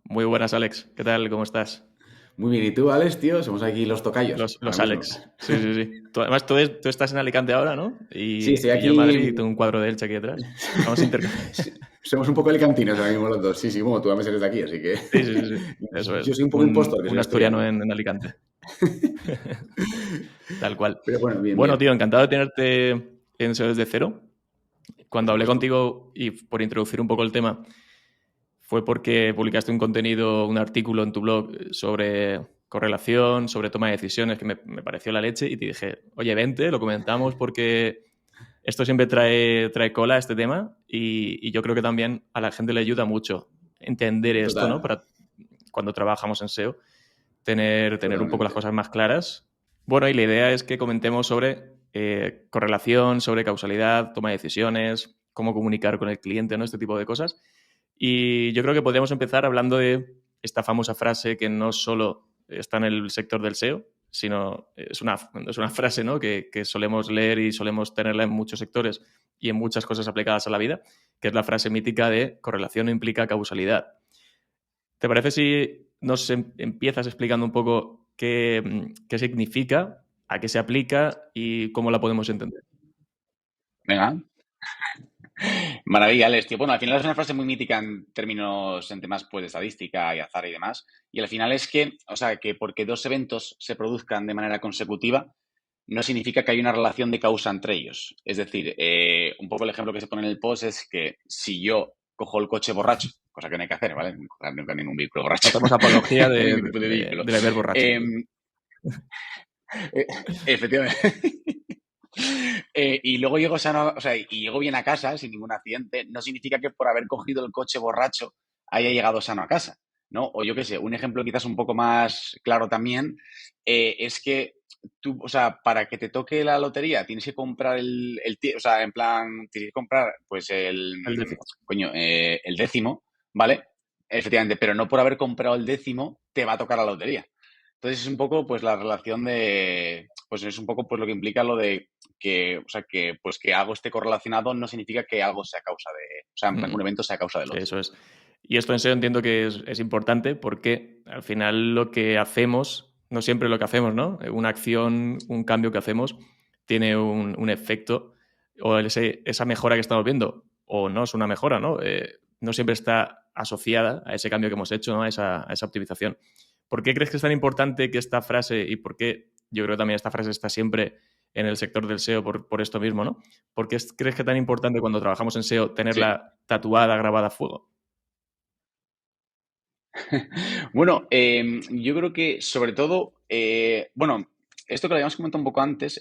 Muy buenas, Alex. ¿Qué tal? ¿Cómo estás? Muy bien, ¿y tú, Alex, tío? Somos aquí los tocayos, ahora Los mismo. Alex. Sí, sí, sí. Además, tú estás en Alicante ahora, ¿no? Sí, estoy Y yo en Madrid y aquí. tengo un cuadro de Elche aquí atrás. Vamos a Sí, somos un poco alicantinos ahora mismo los dos. Sí, sí, bueno, tú también eres de aquí, así que. Sí, sí, sí, sí. Eso es. Yo soy un poco impostor, que Un soy asturiano. asturiano en Alicante. Tal cual. Pero bueno, bien, Bueno, bien. tío, encantado de tenerte en SEO desde cero. Por Cuando hablé supuesto. contigo y por introducir un poco el tema, fue porque publicaste un contenido, un artículo en tu blog sobre correlación, sobre toma de decisiones, que me pareció la leche y te dije, oye, vente, lo comentamos porque esto siempre trae cola, este tema, y yo creo que también a la gente le ayuda mucho entender esto, ¿no? Total. Para cuando trabajamos en SEO, tener un poco las Totalmente. cosas más claras. Bueno, y la idea es que comentemos sobre correlación, sobre causalidad, toma de decisiones, cómo comunicar con el cliente, ¿no? Este tipo de cosas. Y yo creo que podríamos empezar hablando de esta famosa frase que no solo está en el sector del SEO, sino es una frase, ¿no? Que solemos leer y solemos tenerla en muchos sectores y en muchas cosas aplicadas a la vida, que es la frase mítica de correlación no implica causalidad. ¿Te parece si nos empiezas explicando un poco qué significa, a qué se aplica y cómo la podemos entender? Venga, maravilla, Alex, tío. Bueno, al final es una frase muy mítica en temas pues, de estadística y azar y demás. Y al final es que, o sea, que porque dos eventos se produzcan de manera consecutiva, no significa que hay una relación de causa entre ellos. Es decir, un poco el ejemplo que se pone en el post es que si yo cojo el coche borracho, cosa que no hay que hacer, ¿vale? No coger nunca ningún vehículo No borracho, hacemos apología ningún tipo de vehículo. de beber borracho. Eh, efectivamente. Y luego llego sano, o sea, y llego bien a casa sin ningún accidente, no significa que por haber cogido el coche borracho haya llegado sano a casa, ¿no? O yo qué sé, un ejemplo quizás un poco más claro también es que tú, o sea, para que te toque la lotería tienes que comprar o sea, en plan, tienes que comprar pues El décimo. el décimo, ¿vale? Efectivamente, pero no por haber comprado el décimo te va a tocar la lotería. Entonces es un poco pues la relación de, pues es un poco pues lo que implica lo de que, o sea, que pues que algo esté correlacionado no significa que algo sea causa de, o sea, en plan que un evento sea causa del otro. Eso es. Y esto en SEO entiendo que es importante porque al final lo que hacemos, no siempre lo que hacemos, ¿no? Una acción, un cambio que hacemos tiene un efecto o esa mejora que estamos viendo o no es una mejora, ¿no? No siempre está asociada a ese cambio que hemos hecho, ¿no? A esa optimización. ¿Por qué crees que es tan importante que esta frase y por qué yo creo que también esta frase está siempre en el sector del SEO por esto mismo, ¿no? ¿Por qué crees que es tan importante cuando trabajamos en SEO Sí. tenerla tatuada, grabada a fuego? Bueno, yo creo que sobre todo, bueno, esto que lo habíamos comentado un poco antes,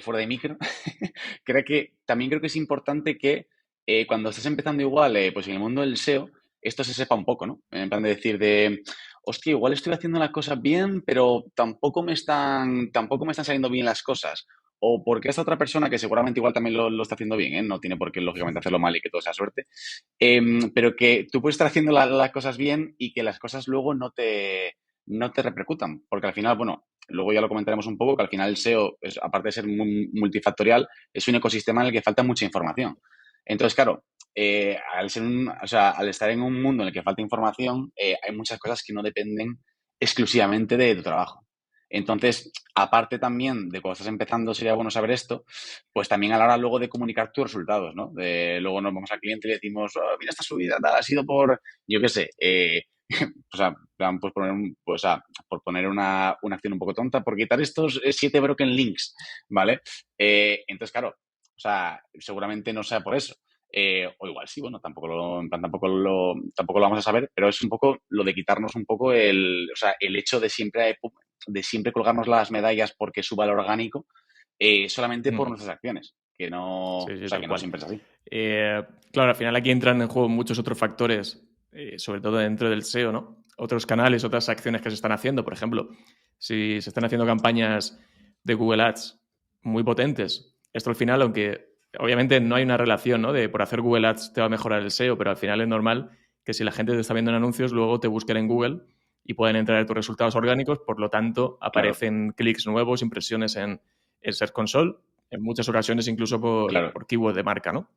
fuera de micro, también creo que es importante que cuando estás empezando igual, pues en el mundo del SEO, esto se sepa un poco, ¿no? En plan de decir hostia, igual estoy haciendo las cosas bien, pero tampoco me están saliendo bien las cosas. O porque esta otra persona, que seguramente igual también lo está haciendo bien, ¿eh? No tiene por qué, lógicamente, hacerlo mal y que todo sea suerte, pero que tú puedes estar haciendo las cosas bien y que las cosas luego no te repercutan. Porque al final, bueno, luego ya lo comentaremos un poco, que al final el SEO, aparte de ser multifactorial, es un ecosistema en el que falta mucha información. Entonces, claro, o sea, al estar en un mundo en el que falta información, hay muchas cosas que no dependen exclusivamente de tu trabajo. Entonces, aparte también de cuando estás empezando, sería bueno saber esto, pues también a la hora luego de comunicar tus resultados, ¿no? Luego nos vamos al cliente y le decimos, oh, mira esta subida, tal, ha sido por, yo qué sé, o sea, pues por poner una acción un poco tonta, por quitar estos 7 broken links, ¿vale? Entonces, claro, o sea, seguramente no sea por eso. O igual sí, bueno, en plan, tampoco lo vamos a saber, pero es un poco lo de quitarnos un poco o sea, el hecho de siempre colgarnos las medallas porque suba el orgánico, solamente por Mm. nuestras acciones, que no, Sí, o sí, sea, tal que no cual. siempre es así. Claro, al final aquí entran en juego muchos otros factores, sobre todo dentro del SEO, ¿no? Otros canales, otras acciones que se están haciendo. Por ejemplo, si se están haciendo campañas de Google Ads muy potentes, esto al final, aunque obviamente no hay una relación, ¿no? De por hacer Google Ads te va a mejorar el SEO, pero al final es normal que si la gente te está viendo en anuncios, luego te busquen en Google y pueden entrar en tus resultados orgánicos, por lo tanto, Claro, aparecen clics nuevos, impresiones en Search Console, en muchas ocasiones incluso claro. por keyword de marca, ¿no?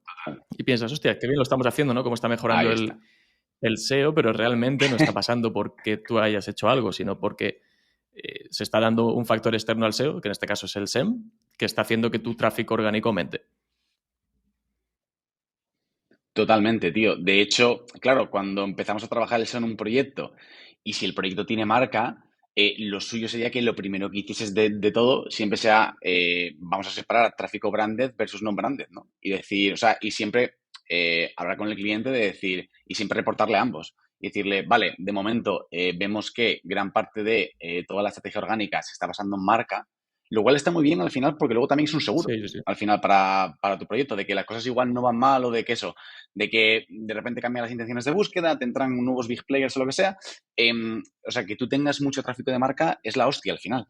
Y piensas, hostia, qué bien lo estamos haciendo, ¿no? Cómo está mejorando Ahí está. el SEO, pero realmente no está pasando porque tú hayas hecho algo, sino porque se está dando un factor externo al SEO, que en este caso es el SEM, que está haciendo que tu tráfico orgánico aumente. Totalmente, tío. De hecho, claro, cuando empezamos a trabajar eso en un proyecto y si el proyecto tiene marca, lo suyo sería que lo primero que hicieses de todo siempre sea, vamos a separar tráfico branded versus no branded, ¿no? Y decir, o sea, y siempre hablar con el cliente de decir, y siempre reportarle a ambos. Y decirle, vale, de momento vemos que gran parte de toda la estrategia orgánica se está basando en marca, lo cual está muy bien al final porque luego también es un seguro Sí, sí, sí. al final para tu proyecto, de que las cosas igual no van mal o de que eso, de que de repente cambian las intenciones de búsqueda, te entran nuevos big players o lo que sea. O sea, que tú tengas mucho tráfico de marca es la hostia al final.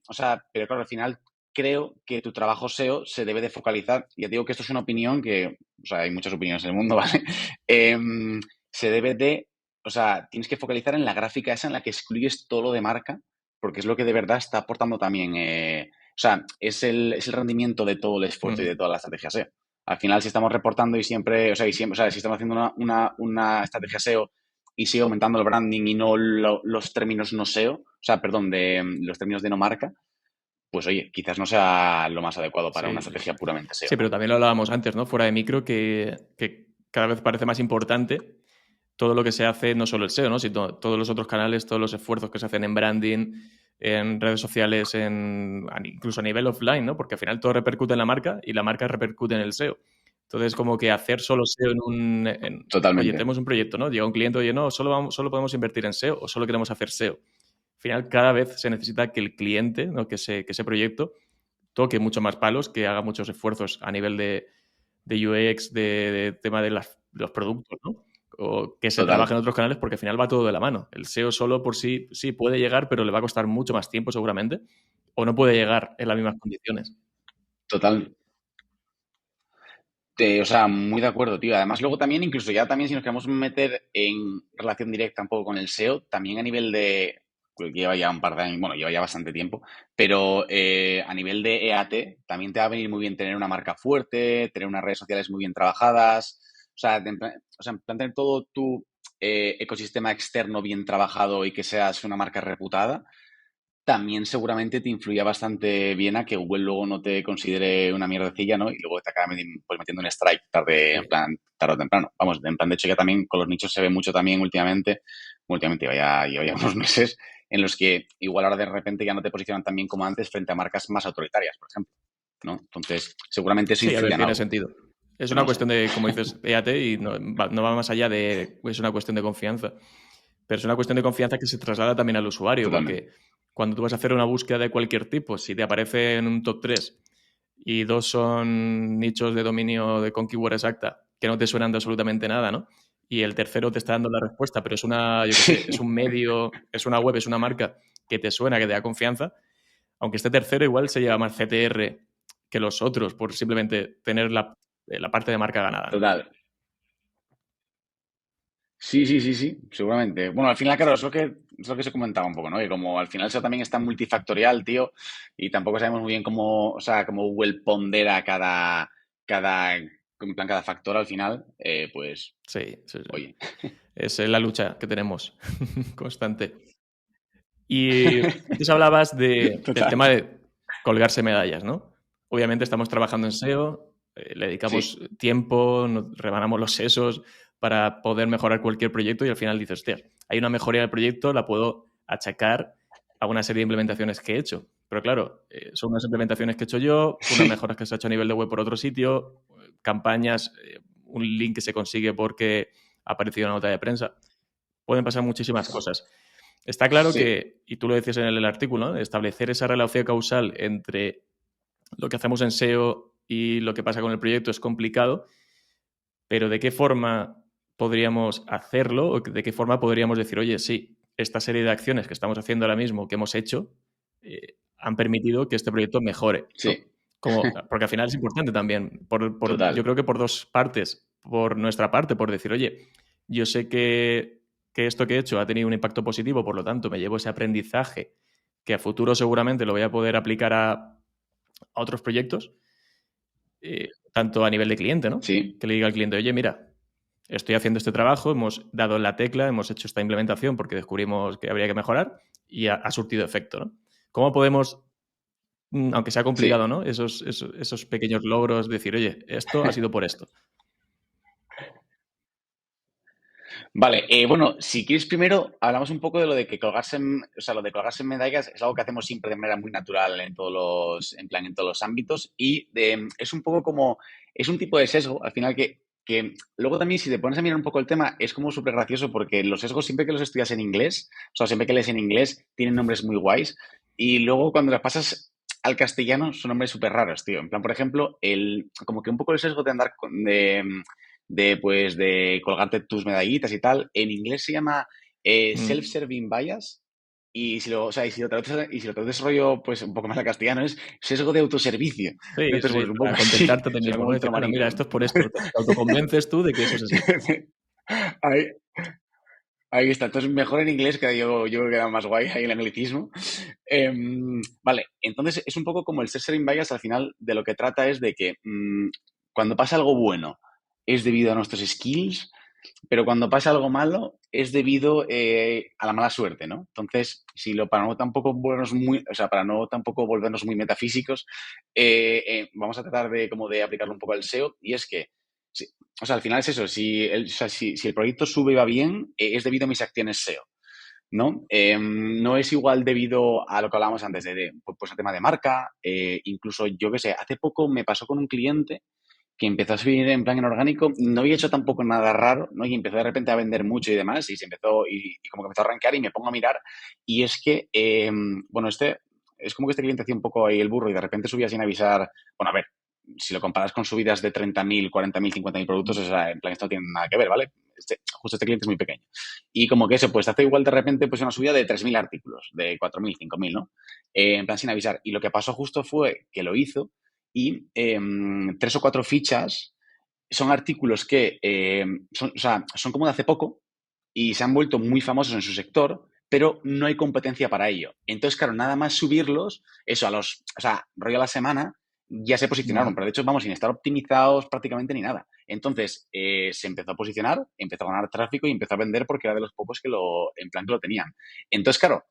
O sea, pero claro, al final creo que tu trabajo SEO se debe de focalizar. Ya digo que esto es una opinión que, o sea, hay muchas opiniones en el mundo, ¿vale? Se debe de, o sea, tienes que focalizar en la gráfica esa en la que excluyes todo lo de marca, porque es lo que de verdad está aportando también, o sea, es el rendimiento de todo el esfuerzo y de toda la estrategia SEO. Al final, si estamos reportando y siempre, o sea, si estamos haciendo una estrategia SEO y sigue aumentando el branding y no los términos no SEO, o sea, perdón, de los términos de no marca, pues oye, quizás no sea lo más adecuado para una Sí, sí, sí. estrategia puramente SEO, Sí, pero ¿no? también lo hablábamos antes, ¿no? Fuera de micro, que cada vez parece más importante todo lo que se hace, no solo el SEO, ¿no? Sino todos los otros canales, todos los esfuerzos que se hacen en branding, en redes sociales, incluso a nivel offline, ¿no? Porque al final todo repercute en la marca y la marca repercute en el SEO. Entonces, como que hacer solo SEO oye, Totalmente. tenemos un proyecto, ¿no? Llega un cliente, oye, no, solo podemos invertir en SEO o solo queremos hacer SEO. Al final, cada vez se necesita que el cliente, ¿no? que ese proyecto toque mucho más palos, que haga muchos esfuerzos a nivel de UX, de tema de los productos, ¿no? O que se Total. trabaje en otros canales, porque al final va todo de la mano. El SEO solo por sí puede llegar, pero le va a costar mucho más tiempo seguramente, o no puede llegar en las mismas condiciones. Total. O sea, muy de acuerdo, tío. Además, luego también, incluso ya también si nos queremos meter en relación directa un poco con el SEO, también a nivel de, pues, que lleva ya un par de años, bueno, lleva ya bastante tiempo, pero a nivel de EAT también te va a venir muy bien tener una marca fuerte, tener unas redes sociales muy bien trabajadas, o sea, en plan tener todo tu ecosistema externo bien trabajado y que seas una marca reputada también seguramente te influya bastante bien a que Google luego no te considere una mierdecilla, ¿no? Y luego te acabe pues, metiendo un strike tarde, en Sí. plan, tarde o temprano. Vamos, en plan, de hecho ya también con los nichos se ve mucho también últimamente lleva ya unos meses en los que igual ahora de repente ya no te posicionan tan bien como antes frente a marcas más autoritarias, por ejemplo, ¿no? Entonces, seguramente eso Sí, a ver, influye en tiene algo, sentido. Es pero no una lo sé. cuestión de, como dices, EAT y no va más allá de, es una cuestión de confianza. Pero es una cuestión de confianza que se traslada también al usuario, Totalmente. porque cuando tú vas a hacer una búsqueda de cualquier tipo, si te aparece en un top 3 y dos son nichos de dominio de con keyword exacta que no te suenan de absolutamente nada, ¿no? Y el tercero te está dando la respuesta, pero es yo qué sé, es Sí, un medio, es una web, es una marca que te suena, que te da confianza, aunque este tercero igual se lleva más CTR que los otros por simplemente tener la parte de marca ganada, ¿no? total. Sí, sí, sí, sí, seguramente. Bueno, al final, claro, es lo que se comentaba un poco, ¿no? Que como al final eso también está multifactorial, tío, y tampoco sabemos muy bien cómo, o sea, cómo Google pondera en plan, cada factor al final, pues, Sí, sí, sí. oye, Es la lucha que tenemos constante. Y antes hablabas del total. tema de colgarse medallas, ¿no? Obviamente estamos trabajando en SEO, le dedicamos Sí, tiempo, nos rebanamos los sesos para poder mejorar cualquier proyecto y al final dices, hostia, hay una mejoría del proyecto, la puedo achacar a una serie de implementaciones que he hecho. Pero claro, son unas implementaciones que he hecho yo, unas sí, mejoras que se ha hecho a nivel de web por otro sitio, campañas, un link que se consigue porque ha aparecido en una nota de prensa. Pueden pasar muchísimas cosas. Está claro sí, que, y tú lo decías en el artículo, ¿no? Establecer esa relación causal entre lo que hacemos en SEO y lo que pasa con el proyecto es complicado, pero ¿de qué forma podríamos hacerlo o de qué forma podríamos decir, oye, sí, esta serie de acciones que estamos haciendo ahora mismo, que hemos hecho, han permitido que este proyecto mejore, ¿no? sí, Porque al final es importante también, yo total. creo que por dos partes, por nuestra parte, por decir, oye, yo sé que esto que he hecho ha tenido un impacto positivo, por lo tanto me llevo ese aprendizaje que a futuro seguramente lo voy a poder aplicar a otros proyectos, tanto a nivel de cliente, ¿no? Sí, Que le diga al cliente, oye, mira, estoy haciendo este trabajo, hemos dado en la tecla, hemos hecho esta implementación porque descubrimos que habría que mejorar y ha surtido efecto, ¿no? ¿Cómo podemos, aunque sea complicado, Sí. ¿no? Esos pequeños logros, decir, oye, esto ha sido por esto. Vale, bueno, si quieres primero hablamos un poco de lo de que colgarse o sea, lo de colgarse en medallas es algo que hacemos siempre de manera muy natural en todos en plan, en todos los ámbitos y es un poco como, es un tipo de sesgo, al final que luego también si te pones a mirar un poco el tema es como súper gracioso porque los sesgos siempre que los estudias en inglés, o sea, siempre que lees en inglés tienen nombres muy guays y luego cuando los pasas al castellano son nombres súper raros, tío. En plan, por ejemplo, como que un poco el sesgo de andar de colgarte tus medallitas y tal. En inglés se llama self-serving bias. Y si lo, o sea, y si lo traduces rollo, pues un poco más al castellano, es sesgo de autoservicio. Sí, Entonces, sí, pues un poco para así, contentarte a ti suena mismo, como ¿no? un Dices, bueno, mira, maricón. esto es por esto. Te autoconvences tú de que eso es así. Ahí, ahí está. Entonces, mejor en inglés, que yo creo que queda más guay ahí el anglicismo. Vale, entonces es un poco como el self-serving bias, al final de lo que trata es de que cuando pasa algo bueno es debido a nuestros skills, pero cuando pasa algo malo es debido a la mala suerte, ¿no? Entonces, para no tampoco volvernos muy, o sea, para no tampoco volvernos muy metafísicos, vamos a tratar de como de aplicarlo un poco al SEO y es que, o sea, al final es eso, si el proyecto sube y va bien, es debido a mis acciones SEO. ¿No? No es igual debido a lo que hablábamos antes pues, el tema de marca, incluso yo qué sé, hace poco me pasó con un cliente que empezó a subir en plan en orgánico, no había hecho tampoco nada raro, ¿no? Y empezó de repente a vender mucho y demás, y se empezó, y como que empezó a arrancar y me pongo a mirar, y es que, bueno, es como que este cliente hacía un poco ahí el burro y de repente subía sin avisar, bueno, a ver, si lo comparas con subidas de 30.000, 40.000, 50.000 productos, o sea, en plan, esto no tiene nada que ver, ¿vale? Justo este cliente es muy pequeño. Y como que eso, pues hace igual de repente pues una subida de 3.000 artículos, de 4.000, 5.000, ¿no? En plan sin avisar. Y lo que pasó justo fue que lo hizo y 3 o 4 fichas son artículos que o sea, son como de hace poco y se han vuelto muy famosos en su sector, pero no hay competencia para ello. Entonces, claro, nada más subirlos, eso o sea, rollo a la semana, ya se posicionaron, pero de hecho, vamos, sin estar optimizados prácticamente ni nada. Entonces, se empezó a posicionar, empezó a ganar tráfico y empezó a vender porque era de los pocos en plan que lo tenían. Entonces, claro,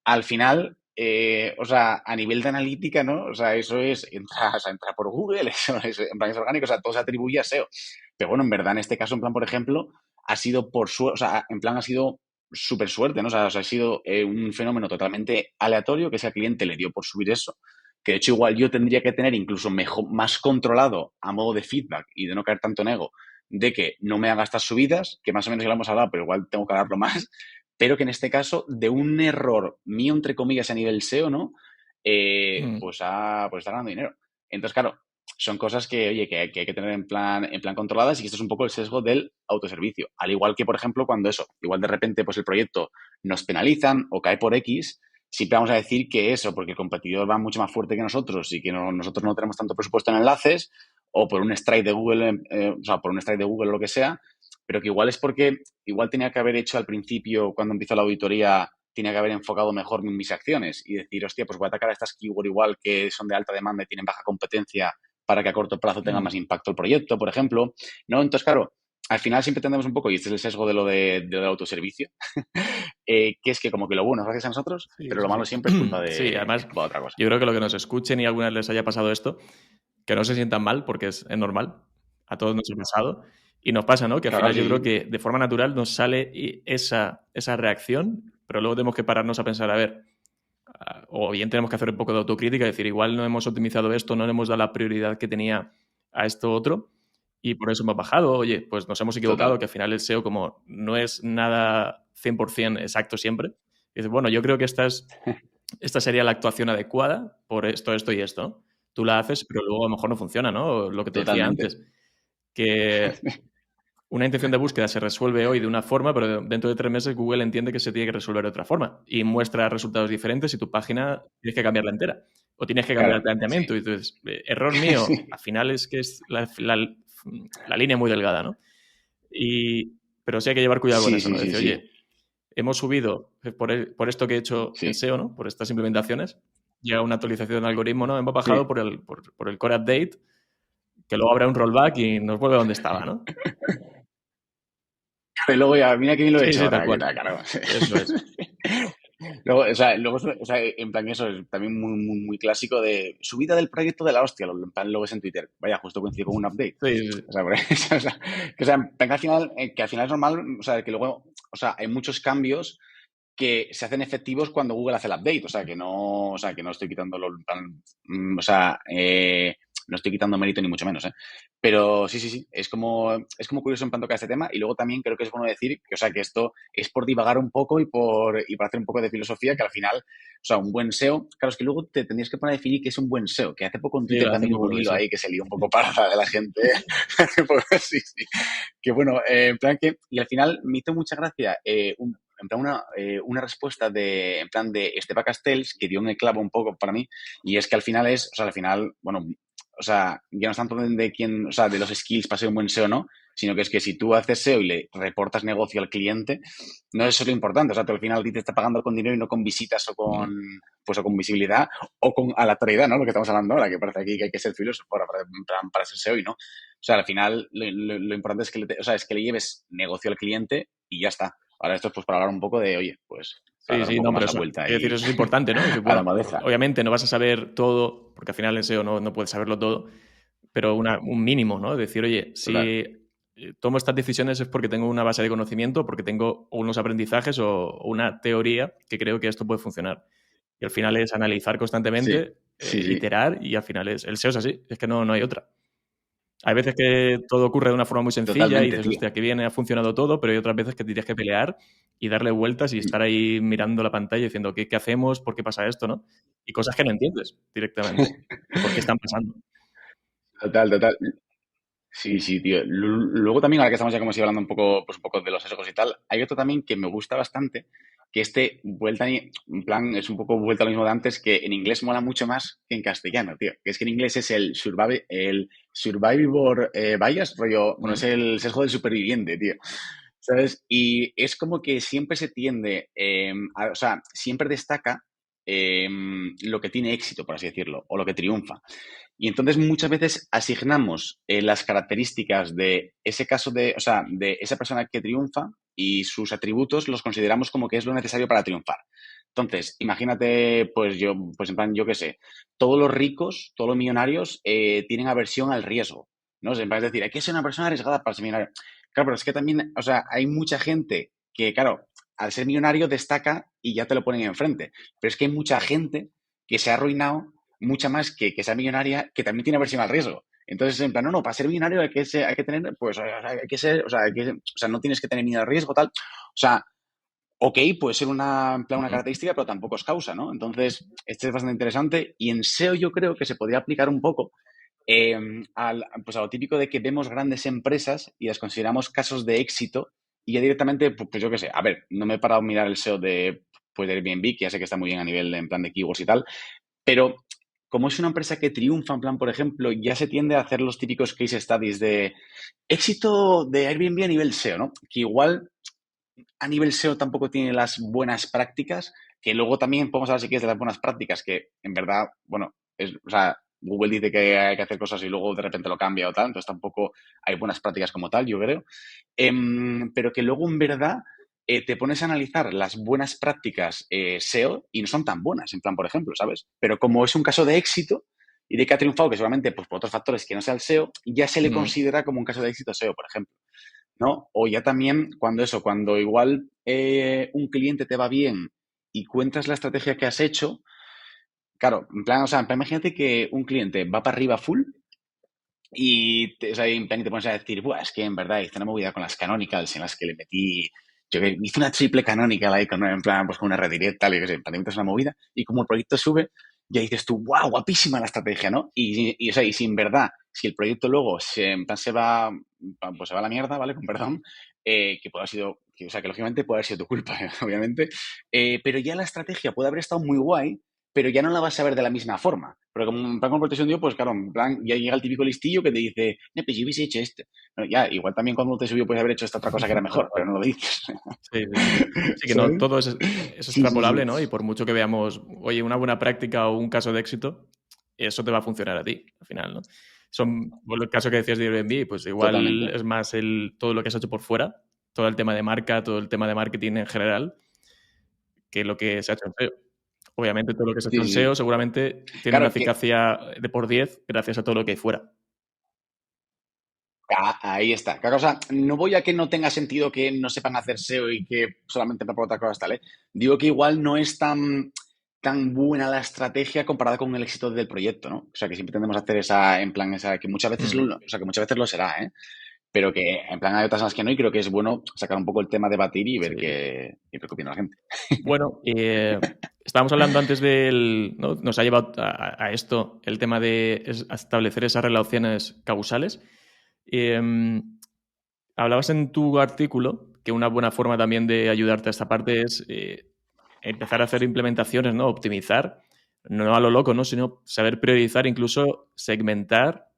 al final, o sea, a nivel de analítica, ¿no? O sea, eso es, entra por Google, eso es, en plan es orgánico, o sea, todo se atribuye a SEO. Pero bueno, en verdad, en este caso, en plan, por ejemplo, ha sido por suerte, o sea, en plan ha sido súper suerte, ¿no? O sea, ha sido un fenómeno totalmente aleatorio que ese cliente le dio por subir eso, que de hecho igual yo tendría que tener incluso mejor, más controlado a modo de feedback y de no caer tanto en ego, de que no me haga estas subidas, que más o menos ya lo hemos hablado, pero igual tengo que hablarlo más, pero que en este caso, de un error mío, entre comillas, a nivel SEO, ¿no? Pues está ganando dinero. Entonces, claro, son cosas que, oye, que hay que tener en plan controladas y que esto es un poco el sesgo del autoservicio. Al igual que, por ejemplo, cuando igual de repente, pues el proyecto nos penalizan o cae por X, siempre vamos a decir que eso, porque el competidor va mucho más fuerte que nosotros y que nosotros no tenemos tanto presupuesto en enlaces, o por un strike de Google, o sea, por un strike de Google o lo que sea, pero que igual es porque igual tenía que haber hecho al principio, cuando empezó la auditoría, tenía que haber enfocado mejor mis acciones y decir, hostia, pues voy a atacar a estas keyword igual que son de alta demanda y tienen baja competencia para que a corto plazo tenga más impacto el proyecto, por ejemplo. ¿No? Entonces, claro, al final siempre tendemos un poco, y este es el sesgo de del autoservicio, que es que como que lo bueno es gracias a nosotros, Sí, pero lo sí, malo sí. siempre es culpa Sí, además, de otra cosa. yo creo que lo que nos escuchen y alguna vez les haya pasado esto, que no se sientan mal porque es normal, a todos nos ha pasado, y nos pasa, ¿no? Que al Claro, final yo sí, creo sí. que de forma natural nos sale esa reacción, pero luego tenemos que pararnos a pensar, a ver, o bien tenemos que hacer un poco de autocrítica y decir, igual no hemos optimizado esto, no le hemos dado la prioridad que tenía a esto otro, y por eso hemos bajado. Oye, pues nos hemos equivocado, Total. que al final el SEO como no es nada 100% exacto siempre. Y dices, bueno, yo creo que esta sería la actuación adecuada por esto, esto y esto, ¿no? Tú la haces, pero luego a lo mejor no funciona, ¿no? Lo que te decía Totalmente. antes, que una intención de búsqueda se resuelve hoy de una forma, pero dentro de 3 meses Google entiende que se tiene que resolver de otra forma y muestra resultados diferentes y tu página tienes que cambiarla entera o tienes que cambiar el Claro, planteamiento. sí. Y entonces, error mío, Sí, al final es que es la línea muy delgada, ¿no? Pero sí hay que llevar cuidado con sí, eso, ¿no? sí, sí, Decir, sí. oye, hemos subido por esto que he hecho en Sí. SEO, ¿no? Por estas implementaciones, llega una actualización del algoritmo, ¿no? Hemos bajado Sí. por el core update, que luego habrá un rollback y nos vuelve a donde estaba, ¿no? Y luego ya, mira que bien lo he Sí, hecho sí, tal ahora, ¿qué cual. tal, claro? Eso es. Luego, o sea, en plan, eso es también muy clásico de subida del proyecto de la hostia. En plan, luego es en Twitter. Vaya, justo coincidió con un update. Sí, sí, sí. O sea, o sea, en plan que al final es normal, o sea, que luego, o sea, hay muchos cambios que se hacen efectivos cuando Google hace el update. O sea, que no estoy quitándolo, en plan, o sea, no estoy quitando mérito ni mucho menos, ¿eh? Pero sí, es como curioso en plan tocar este tema. Y luego también creo que es bueno decir que, o sea, que esto es por divagar un poco y por hacer un poco de filosofía, que al final, o sea, un buen SEO, claro, es que luego te tendrías que poner a definir qué es un buen SEO, que hace poco en Sí, Twitter hace también hubo poco un lo vi, hilo sí. ahí que se lió un poco para de la gente. Sí, sí. Que bueno, en plan que, y al final me hizo mucha gracia en plan una respuesta en plan de Estepa Castells que dio en el clavo un poco para mí, y es que al final, bueno, o sea, ya no es tanto de quién, o sea, de los skills para ser un buen SEO o no, sino que es que si tú haces SEO y le reportas negocio al cliente, no es eso lo importante. O sea, tú al final a ti te está pagando con dinero y no con visitas pues, o con visibilidad o con aleatoriedad, ¿no? Lo que estamos hablando ahora, que parece aquí que hay que ser filósofo para ser SEO y no. O sea, al final lo importante es que es que le lleves negocio al cliente y ya está. Ahora esto es pues para hablar un poco de, oye, pues para Sí, dar un sí, poco no, más pero la eso, vuelta quiero decir, y eso es importante, ¿no? Es decir, a la bueno, maleza. obviamente no vas a saber todo, porque al final en SEO no puedes saberlo todo, pero un mínimo, ¿no? Decir, oye, Total. si tomo estas decisiones es porque tengo una base de conocimiento, porque tengo unos aprendizajes o una teoría que creo que esto puede funcionar. Y al final es analizar Sí, constantemente, sí. iterar, y al final el SEO es así, es que no hay otra. Hay veces que todo ocurre de una forma muy sencilla y Totalmente, dices, tío. hostia, qué bien ha funcionado todo, pero hay otras veces que te tienes que pelear y darle vueltas y Mm. estar ahí mirando la pantalla diciendo, ¿qué hacemos? ¿Por qué pasa esto? ¿No? Y cosas que no entiendes directamente. ¿Y por qué están pasando? Total. Sí, sí, tío. Luego también, ahora que estamos ya como si hablando un poco de los sesgos y tal, hay otro también que me gusta bastante, que en plan, es un poco vuelta a lo mismo de antes, que en inglés mola mucho más que en castellano, tío. Que es que en inglés es el survivor bias, rollo, bueno, es Mm. el sesgo del superviviente, tío. ¿Sabes? Y es como que siempre se tiende, o sea, siempre destaca lo que tiene éxito, por así decirlo, o lo que triunfa. Y entonces muchas veces asignamos las características de ese caso o sea, de esa persona que triunfa y sus atributos los consideramos como que es lo necesario para triunfar. Entonces, imagínate, pues en plan, yo qué sé, todos los ricos, todos los millonarios tienen aversión al riesgo, ¿no? En plan, es decir, hay que ser una persona arriesgada para ser millonario. Claro, pero es que también, o sea, hay mucha gente que, claro, al ser millonario destaca y ya te lo ponen enfrente. Pero es que hay mucha gente que se ha arruinado mucha más que sea millonaria, que también tiene aversión al riesgo. Entonces, en plan, no, para ser millonario hay que tener, pues, hay que ser, o sea, no tienes que tener miedo al riesgo, tal. O sea, ok, puede ser en plan, una Mm. característica, pero tampoco es causa, ¿no? Entonces, este es bastante interesante y en SEO yo creo que se podría aplicar un poco eh, pues a lo típico de que vemos grandes empresas y las consideramos casos de éxito y ya directamente, pues yo qué sé, a ver, no me he parado a mirar el SEO de Airbnb, que ya sé que está muy bien a nivel en plan de keywords y tal, pero como es una empresa que triunfa, en plan, por ejemplo, ya se tiende a hacer los típicos case studies de éxito de Airbnb a nivel SEO, ¿no? Que igual a nivel SEO tampoco tiene las buenas prácticas, que luego también podemos hablar si quieres de las buenas prácticas, que en verdad, bueno, o sea, Google dice que hay que hacer cosas y luego de repente lo cambia o tal, entonces tampoco hay buenas prácticas como tal, yo creo. Pero que luego en verdad te pones a analizar las buenas prácticas SEO y no son tan buenas, en plan, por ejemplo, ¿sabes? Pero como es un caso de éxito y de que ha triunfado, que seguramente pues, por otros factores que no sea el SEO, ya se le Mm. considera como un caso de éxito SEO, por ejemplo. ¿No? O ya también cuando igual un cliente te va bien y cuentas la estrategia que has hecho, claro, en plan, o sea, imagínate que un cliente va para arriba full y o sea, en plan, y te pones a decir, Buah, es que en verdad hice una movida con las canonicals en las que le metí, hice una triple canonical ahí con, en plan, pues con una redirect, tal, y que sé, en plan, te metes una movida y como el proyecto sube, ya dices tú, wow, guapísima la estrategia, ¿no? O sea, y si en verdad, si el proyecto luego en plan, pues se va a la mierda, ¿vale? Con perdón, que puede haber sido, o sea, que lógicamente puede haber sido tu culpa, obviamente, pero ya la estrategia puede haber estado muy guay, pero ya no la vas a ver de la misma forma. Porque como en plan con protección de pues claro, en plan ya llega el típico listillo que te dice, no, pues yo hubiese hecho esto. Bueno, ya, igual también cuando te subió puedes haber hecho esta otra cosa que era Tal mejor, cual. pero no lo dices. Sí, sí, sí. Sí, que no ¿Sabes? todo es Sí, sí, extrapolable, sí. ¿no? Y por mucho que veamos, oye, una buena práctica o un caso de éxito, eso te va a funcionar a ti, al final, ¿no? Por el caso que decías de Airbnb, pues igual Totalmente. es más todo lo que has hecho por fuera, todo el tema de marca, todo el tema de marketing en general, que lo que se ha hecho en SEO. Obviamente todo lo que se ha hecho Sí, en sí, SEO sí. seguramente tiene una Claro, que eficacia de por 10 gracias a todo lo que hay fuera. ahí está. Cada cosa, no voy a que no tenga sentido que no sepan hacer SEO y que solamente para otras cosas tal, ¿eh? Digo que igual no es tan buena la estrategia comparada con el éxito del proyecto, ¿no? O sea, que siempre tendemos a hacer esa, en plan, esa, que muchas veces Mm. o sea, que muchas veces lo será, ¿eh? Pero que en plan hay otras en las que no, y creo que es bueno sacar un poco el tema, debatir y ver Sí. qué opina la gente. Bueno, estábamos hablando antes ¿no? Nos ha llevado a esto el tema de establecer esas relaciones causales. Hablabas en tu artículo que una buena forma también de ayudarte a esta parte es empezar a hacer implementaciones, ¿no? Optimizar, no a lo loco, ¿no? Sino saber priorizar, incluso segmentar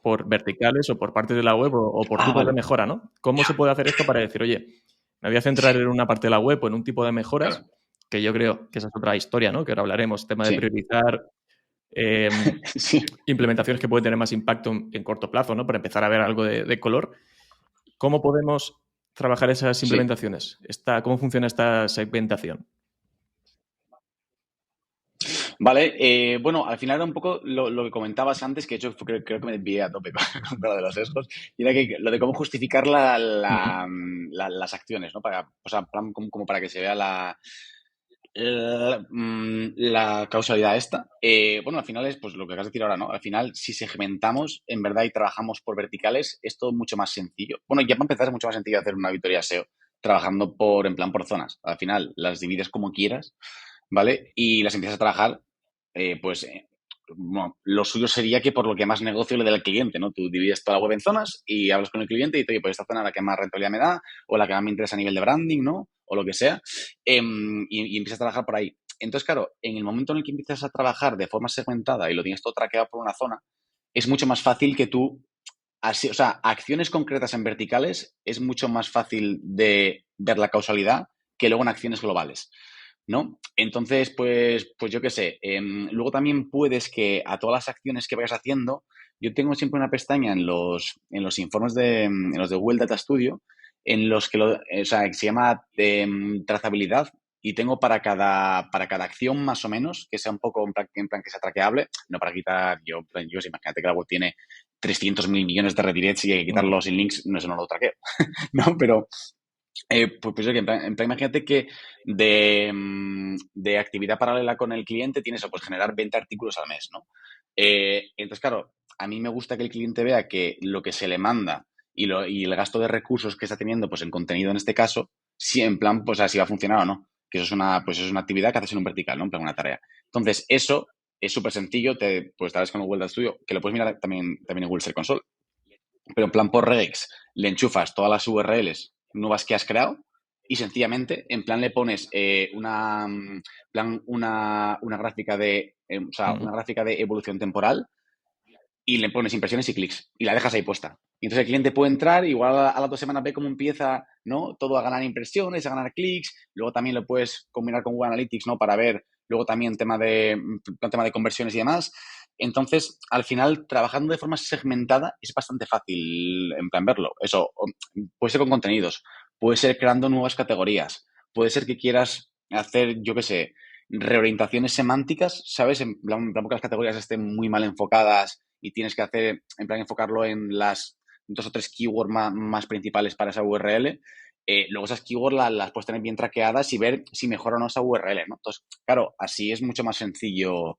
por verticales o por partes de la web o por Ah, tipos de vale. mejora, ¿no? ¿Cómo se puede hacer esto para decir, oye, me voy a centrar en una parte de la web o en un tipo de mejoras, Claro. que yo creo que esa es otra historia, ¿no? Que ahora hablaremos, tema de Sí. priorizar, eh, Sí. implementaciones que pueden tener más impacto en corto plazo, ¿no? Para empezar a ver algo de color. ¿Cómo podemos trabajar esas Sí. implementaciones? ¿Cómo funciona esta segmentación? Vale, bueno, al final era un poco lo que comentabas antes, que de hecho creo que me desvié a tope con lo de los sesgos, y era que lo de cómo justificar Ujú. las acciones, ¿no? O sea, como para que se vea la causalidad esta. Bueno, al final es pues lo que acabas de decir ahora, ¿no? Al final, si segmentamos en verdad y trabajamos por verticales, es todo mucho más sencillo. Bueno, ya para empezar es mucho más sencillo hacer una auditoría SEO trabajando en plan por zonas. Al final, las divides como quieras, ¿vale? Y las empiezas a trabajar, pues, bueno, lo suyo sería que por lo que más negocio le dé al cliente, ¿no? Tú divides toda la web en zonas y hablas con el cliente y te dices, pues esta zona es la que más rentabilidad me da o la que más me interesa a nivel de branding, ¿no? O lo que sea. Y empiezas a trabajar por ahí. Entonces, claro, en el momento en el que empiezas a trabajar de forma segmentada y lo tienes todo traqueado por una zona, es mucho más fácil que tú, así, o sea, acciones concretas en verticales es mucho más fácil de ver la causalidad que luego en acciones globales, ¿no? Entonces, pues yo qué sé. Luego también puedes que a todas las acciones que vayas haciendo, yo tengo siempre una pestaña en los informes en los de Google Data Studio, en los que o sea, que se llama trazabilidad, y tengo para cada acción más o menos, que sea un poco en plan que sea traqueable, no para quitar, imagínate que la web tiene 300.000 millones de redirects y hay que Mm. quitarlos sin links, no, eso no lo traqueo, ¿no? Pero pues que en plan, imagínate que de actividad paralela con el cliente tienes pues generar 20 artículos al mes, ¿no? Entonces, claro, a mí me gusta que el cliente vea que lo que se le manda y el gasto de recursos que está teniendo, pues en contenido en este caso, si en plan, pues así va a funcionar o no. Que eso es una actividad que haces en un vertical, ¿no? En plan, una tarea. Entonces, eso es súper sencillo, pues tal vez con Google Data Studio, que lo puedes mirar también en Google Search Console. Pero en plan por regex le enchufas todas las URLs nuevas que has creado y sencillamente en plan le pones una gráfica o sea, una Ujú. gráfica de evolución temporal y le pones impresiones y clics y la dejas ahí puesta. Y entonces el cliente puede entrar, igual a las 2 semanas ve cómo empieza, ¿no? Todo a ganar impresiones, a ganar clics. Luego también lo puedes combinar con Google Analytics, ¿no? Para ver luego también tema de conversiones y demás. Entonces, al final, trabajando de forma segmentada es bastante fácil en plan verlo. Eso puede ser con contenidos, puede ser creando nuevas categorías, puede ser que quieras hacer, yo qué sé, reorientaciones semánticas, ¿sabes? En plan porque las categorías estén muy mal enfocadas y tienes que hacer, en plan, enfocarlo en las 2 o 3 keywords más principales para esa URL. Luego esas keywords las puedes tener bien traqueadas y ver si mejora o no esa URL, ¿no? Entonces, claro, así es mucho más sencillo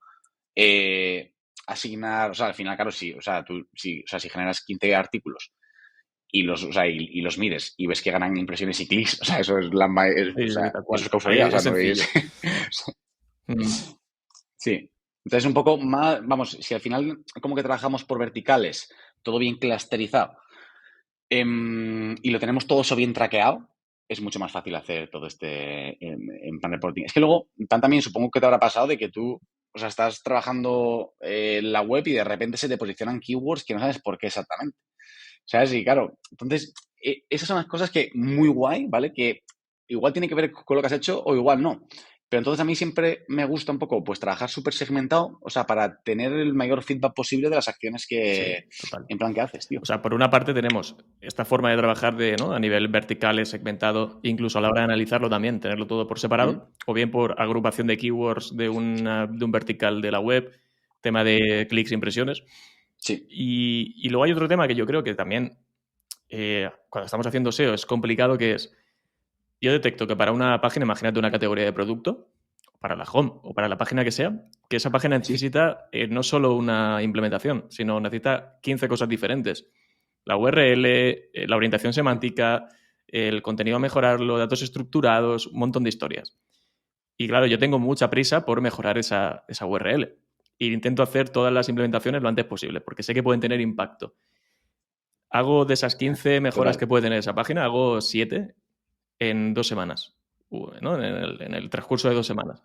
eh, asignar, o sea, al final, claro, sí, o sea, si generas 15 artículos o sea, y los mires y ves que ganan impresiones y clics, o sea, eso es o Sí, sí, sea, tal eso cual. es Ahí causalidad, o sea, es no sencillo. es. Mm. Sí. Entonces, un poco más, vamos, si al final como que trabajamos por verticales, todo bien clusterizado, y lo tenemos todo eso bien traqueado, es mucho más fácil hacer todo en plan reporting. Es que luego, también supongo que te habrá pasado de que tú, o sea, estás trabajando en la web y de repente se te posicionan keywords que no sabes por qué exactamente. ¿Sabes? Y claro, entonces, esas son las cosas que muy guay, ¿vale? Que igual tiene que ver con lo que has hecho o igual no. Pero entonces a mí siempre me gusta un poco pues trabajar súper segmentado, o sea, para tener el mayor feedback posible de las acciones que, Sí, total. en plan, que haces, tío. O sea, por una parte tenemos esta forma de trabajar ¿no? a nivel vertical, segmentado, incluso a la hora de analizarlo también, tenerlo todo por separado, o bien por agrupación de keywords de un vertical de la web, tema de clics e impresiones. Sí. Y luego hay otro tema que yo creo que también, cuando estamos haciendo SEO, es complicado, que es, yo detecto que para una página, imagínate una categoría de producto, para la home o para la página que sea, que esa página necesita no solo una implementación, sino necesita 15 cosas diferentes. La URL, la orientación semántica, el contenido a mejorarlo, datos estructurados, un montón de historias. Y claro, yo tengo mucha prisa por mejorar esa URL. E intento hacer todas las implementaciones lo antes posible, porque sé que pueden tener impacto. Hago de esas 15 mejoras que puede tener esa página, hago 7 en 2 semanas, ¿no? En el transcurso de 2 semanas.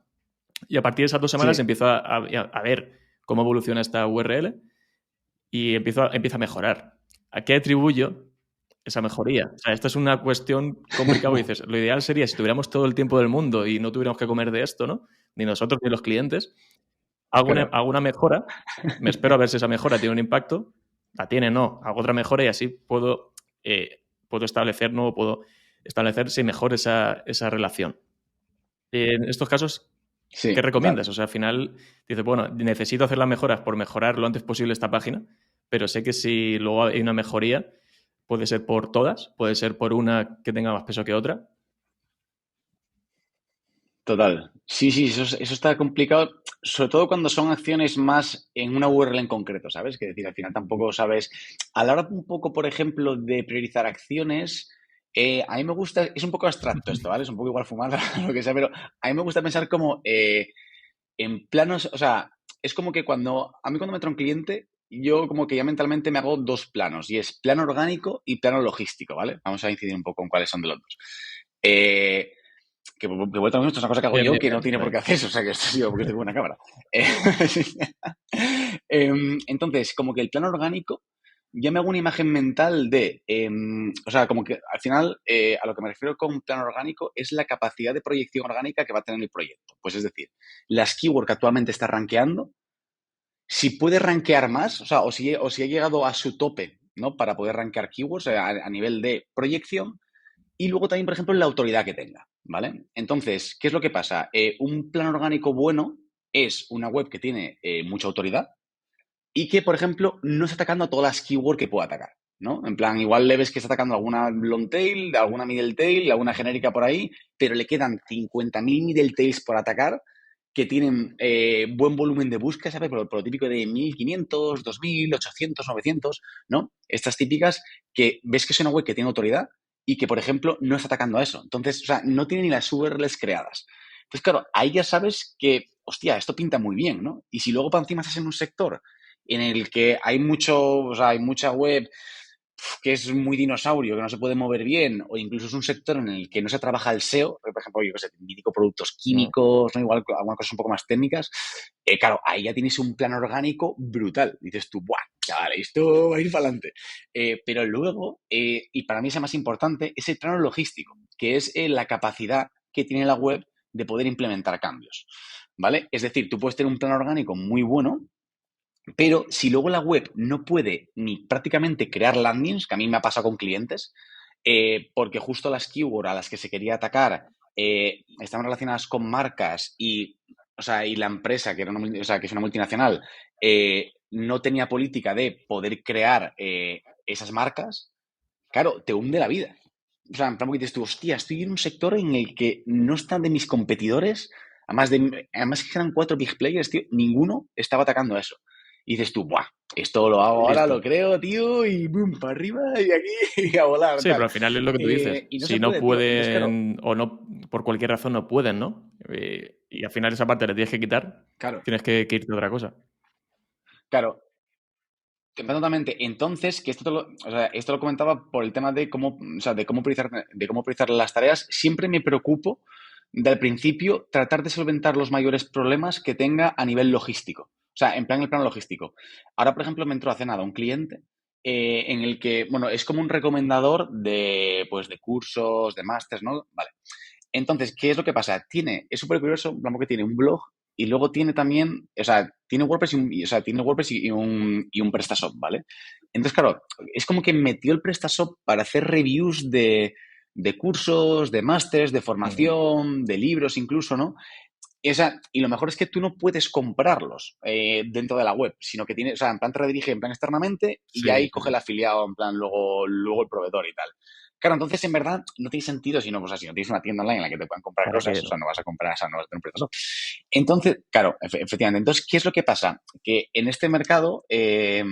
Y a partir de esas 2 semanas empiezo a ver cómo evoluciona esta URL y empieza a mejorar. ¿A qué atribuyo esa mejoría? O sea, esta es una cuestión complicada. Dices, lo ideal sería si tuviéramos todo el tiempo del mundo y no tuviéramos que comer de esto, ¿no? Ni nosotros ni los clientes. Hago una mejora, me espero a ver si esa mejora tiene un impacto. La tiene, no. Hago otra mejora y así puedo establecer, ¿no? Puedo establecer si mejor esa relación. En estos casos, ¿qué recomiendas? O sea, al final dices, bueno, necesito hacer las mejoras por mejorar lo antes posible esta página, pero sé que si luego hay una mejoría, puede ser por todas, puede ser por una que tenga más peso que otra. Total. Sí, eso está complicado, sobre todo cuando son acciones más en una URL en concreto, ¿sabes? Que decir, al final tampoco sabes. A la hora un poco, por ejemplo, de priorizar acciones, a mí me gusta, es un poco abstracto esto, ¿vale? Es un poco igual fumada, lo que sea, pero a mí me gusta pensar como en planos, o sea, es como que a mí cuando me entra un cliente, yo como que ya mentalmente me hago 2 planos, y es plano orgánico y plano logístico, ¿vale? Vamos a incidir un poco en cuáles son de los dos. Que vuelta a esto es una cosa que hago yo que no tiene por qué hacer eso, o sea, que esto ha sido porque tengo una cámara. Entonces, como que el plano orgánico, ya me hago una imagen mental de, o sea, como que al final, a lo que me refiero con plano orgánico es la capacidad de proyección orgánica que va a tener el proyecto. Pues es decir, las keywords que actualmente está rankeando, si puede rankear más, o sea, o si ha llegado a su tope, ¿no? Para poder rankear keywords a nivel de proyección, y luego también, por ejemplo, la autoridad que tenga, ¿vale? Entonces, ¿qué es lo que pasa? Un plano orgánico bueno es una web que tiene mucha autoridad y que, por ejemplo, no está atacando a todas las keywords que pueda atacar, ¿no? En plan, igual le ves que está atacando alguna long tail, alguna middle tail, alguna genérica por ahí, pero le quedan 50.000 middle tails por atacar que tienen buen volumen de búsqueda, ¿sabes? Por lo típico de 1.500, 2.000, 800, 900, ¿no? Estas típicas que ves que es una web que tiene autoridad y que, por ejemplo, no está atacando a eso. Entonces, o sea, no tiene ni las URLs creadas. Entonces, claro, ahí ya sabes que, hostia, esto pinta muy bien, ¿no? Y si luego para encima estás en un sector en el que hay hay mucha web que es muy dinosaurio, que no se puede mover bien, o incluso es un sector en el que no se trabaja el SEO, por ejemplo, yo que sé, mítico productos químicos, ¿no? Igual algunas cosas un poco más técnicas, claro, ahí ya tienes un plan orgánico brutal. Dices tú, ¡buah! Chaval, esto va a ir para adelante. Pero luego, y para mí es el más importante, es el plano logístico, que es la capacidad que tiene la web de poder implementar cambios, ¿vale? Es decir, tú puedes tener un plano orgánico muy bueno, pero si luego la web no puede ni prácticamente crear landings, que a mí me ha pasado con clientes, porque justo las keywords a las que se quería atacar estaban relacionadas con marcas o sea, y la empresa, que, o sea, que es una multinacional, no tenía política de poder crear esas marcas, claro, te hunde la vida. O sea, en plan, porque dices tú, hostia, estoy en un sector en el que no están de mis competidores, además que eran 4 big players, tío, ninguno estaba atacando a eso. Y dices tú, ¡buah! Esto lo hago ahora, Listo. lo creo, tío, y boom, para arriba y aquí y a volar. Sí, tal. pero al final es lo que tú dices. Y no Si se no puede, tío. Entonces, claro, pueden o no, por cualquier razón no pueden, ¿no? Y al final esa parte la tienes que quitar, claro, tienes que irte a otra cosa. claro. Totalmente. Entonces, que o sea, esto lo comentaba por el tema de cómo, o sea, de cómo priorizar las tareas. Siempre me preocupo de al principio tratar de solventar los mayores problemas que tenga a nivel logístico. O sea, en plan el plano logístico. Ahora, por ejemplo, me entró hace nada un cliente en el que, bueno, es como un recomendador de, pues, de cursos, de másters, ¿no? Vale. Entonces, ¿qué es lo que pasa? Es súper curioso, porque tiene un blog y luego tiene también, o sea, tiene WordPress tiene WordPress y un PrestaShop, ¿vale? Entonces, claro, es como que metió el PrestaShop para hacer reviews de cursos, de másters, de formación, de libros incluso, ¿no? Y lo mejor es que tú no puedes comprarlos dentro de la web, sino que tiene, o sea, en plan te redirige en plan externamente y Sí, ahí sí, coge el sí. afiliado, en plan luego el proveedor y tal. Claro, entonces en verdad no tiene sentido si no, pues así, no tienes una tienda online en la que te puedan comprar ¿Para cosas, qué, o sea, no? no vas a comprar, o sea, no vas a tener un precio. Entonces, claro, efectivamente. Entonces, ¿qué es lo que pasa? Que en este mercado es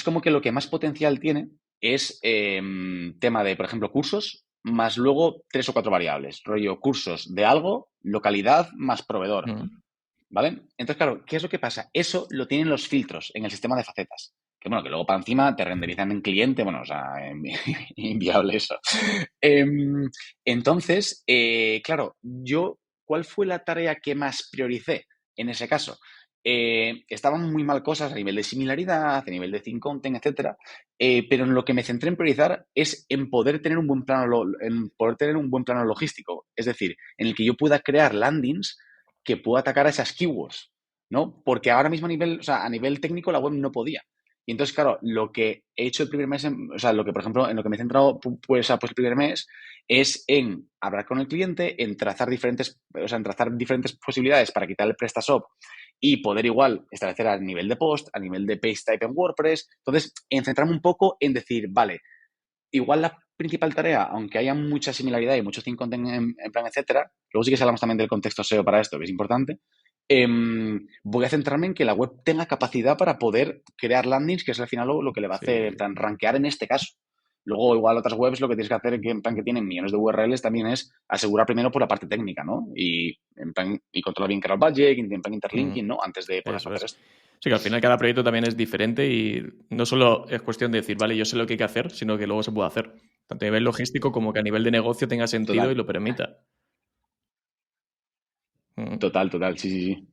como que lo que más potencial tiene es tema de, por ejemplo, cursos, más luego 3 o 4 variables. Rollo, cursos de algo, localidad, más proveedor. Mm. ¿Vale? Entonces, claro, ¿qué es lo que pasa? Eso lo tienen los filtros en el sistema de facetas. Que bueno, que luego para encima te renderizan en cliente, bueno, o sea, inviable eso. Entonces, claro, ¿cuál fue la tarea que más prioricé en ese caso? Estaban muy mal cosas a nivel de similaridad, a nivel de thin content, etcétera, pero en lo que me centré en priorizar es en poder tener un buen plano logístico, es decir, en el que yo pueda crear landings que pueda atacar a esas keywords, ¿no? Porque ahora mismo a nivel técnico la web no podía. Y entonces, claro, lo que he hecho el primer mes, o sea, lo que, por ejemplo, en lo que me he centrado, pues el primer mes, es en hablar con el cliente, en trazar diferentes posibilidades para quitar el PrestaShop y poder igual establecer a nivel de post, a nivel de page type en WordPress. Entonces, en centrarme un poco en decir, vale, igual la principal tarea, aunque haya mucha similaridad y mucho thin content en plan, etcétera, luego sí que hablamos también del contexto SEO para esto, que es importante, voy a centrarme en que la web tenga capacidad para poder crear landings, que es al final lo que le va a Sí, hacer, sí, en plan, sí. rankear en este caso. Luego, igual otras webs, lo que tienes que hacer, que en plan que tienen millones de URLs, también es asegurar primero por la parte técnica, ¿no? Y, en plan, y controlar bien cada budget, en plan interlinking, ¿no? Antes de ponerse a Eso hacer es. esto. Sí, que al final cada proyecto también es diferente y no solo es cuestión de decir, vale, yo sé lo que hay que hacer, sino que luego se puede hacer. Tanto a nivel logístico como que a nivel de negocio tenga sentido y Total, lo permita. Mm. total, sí, sí, sí.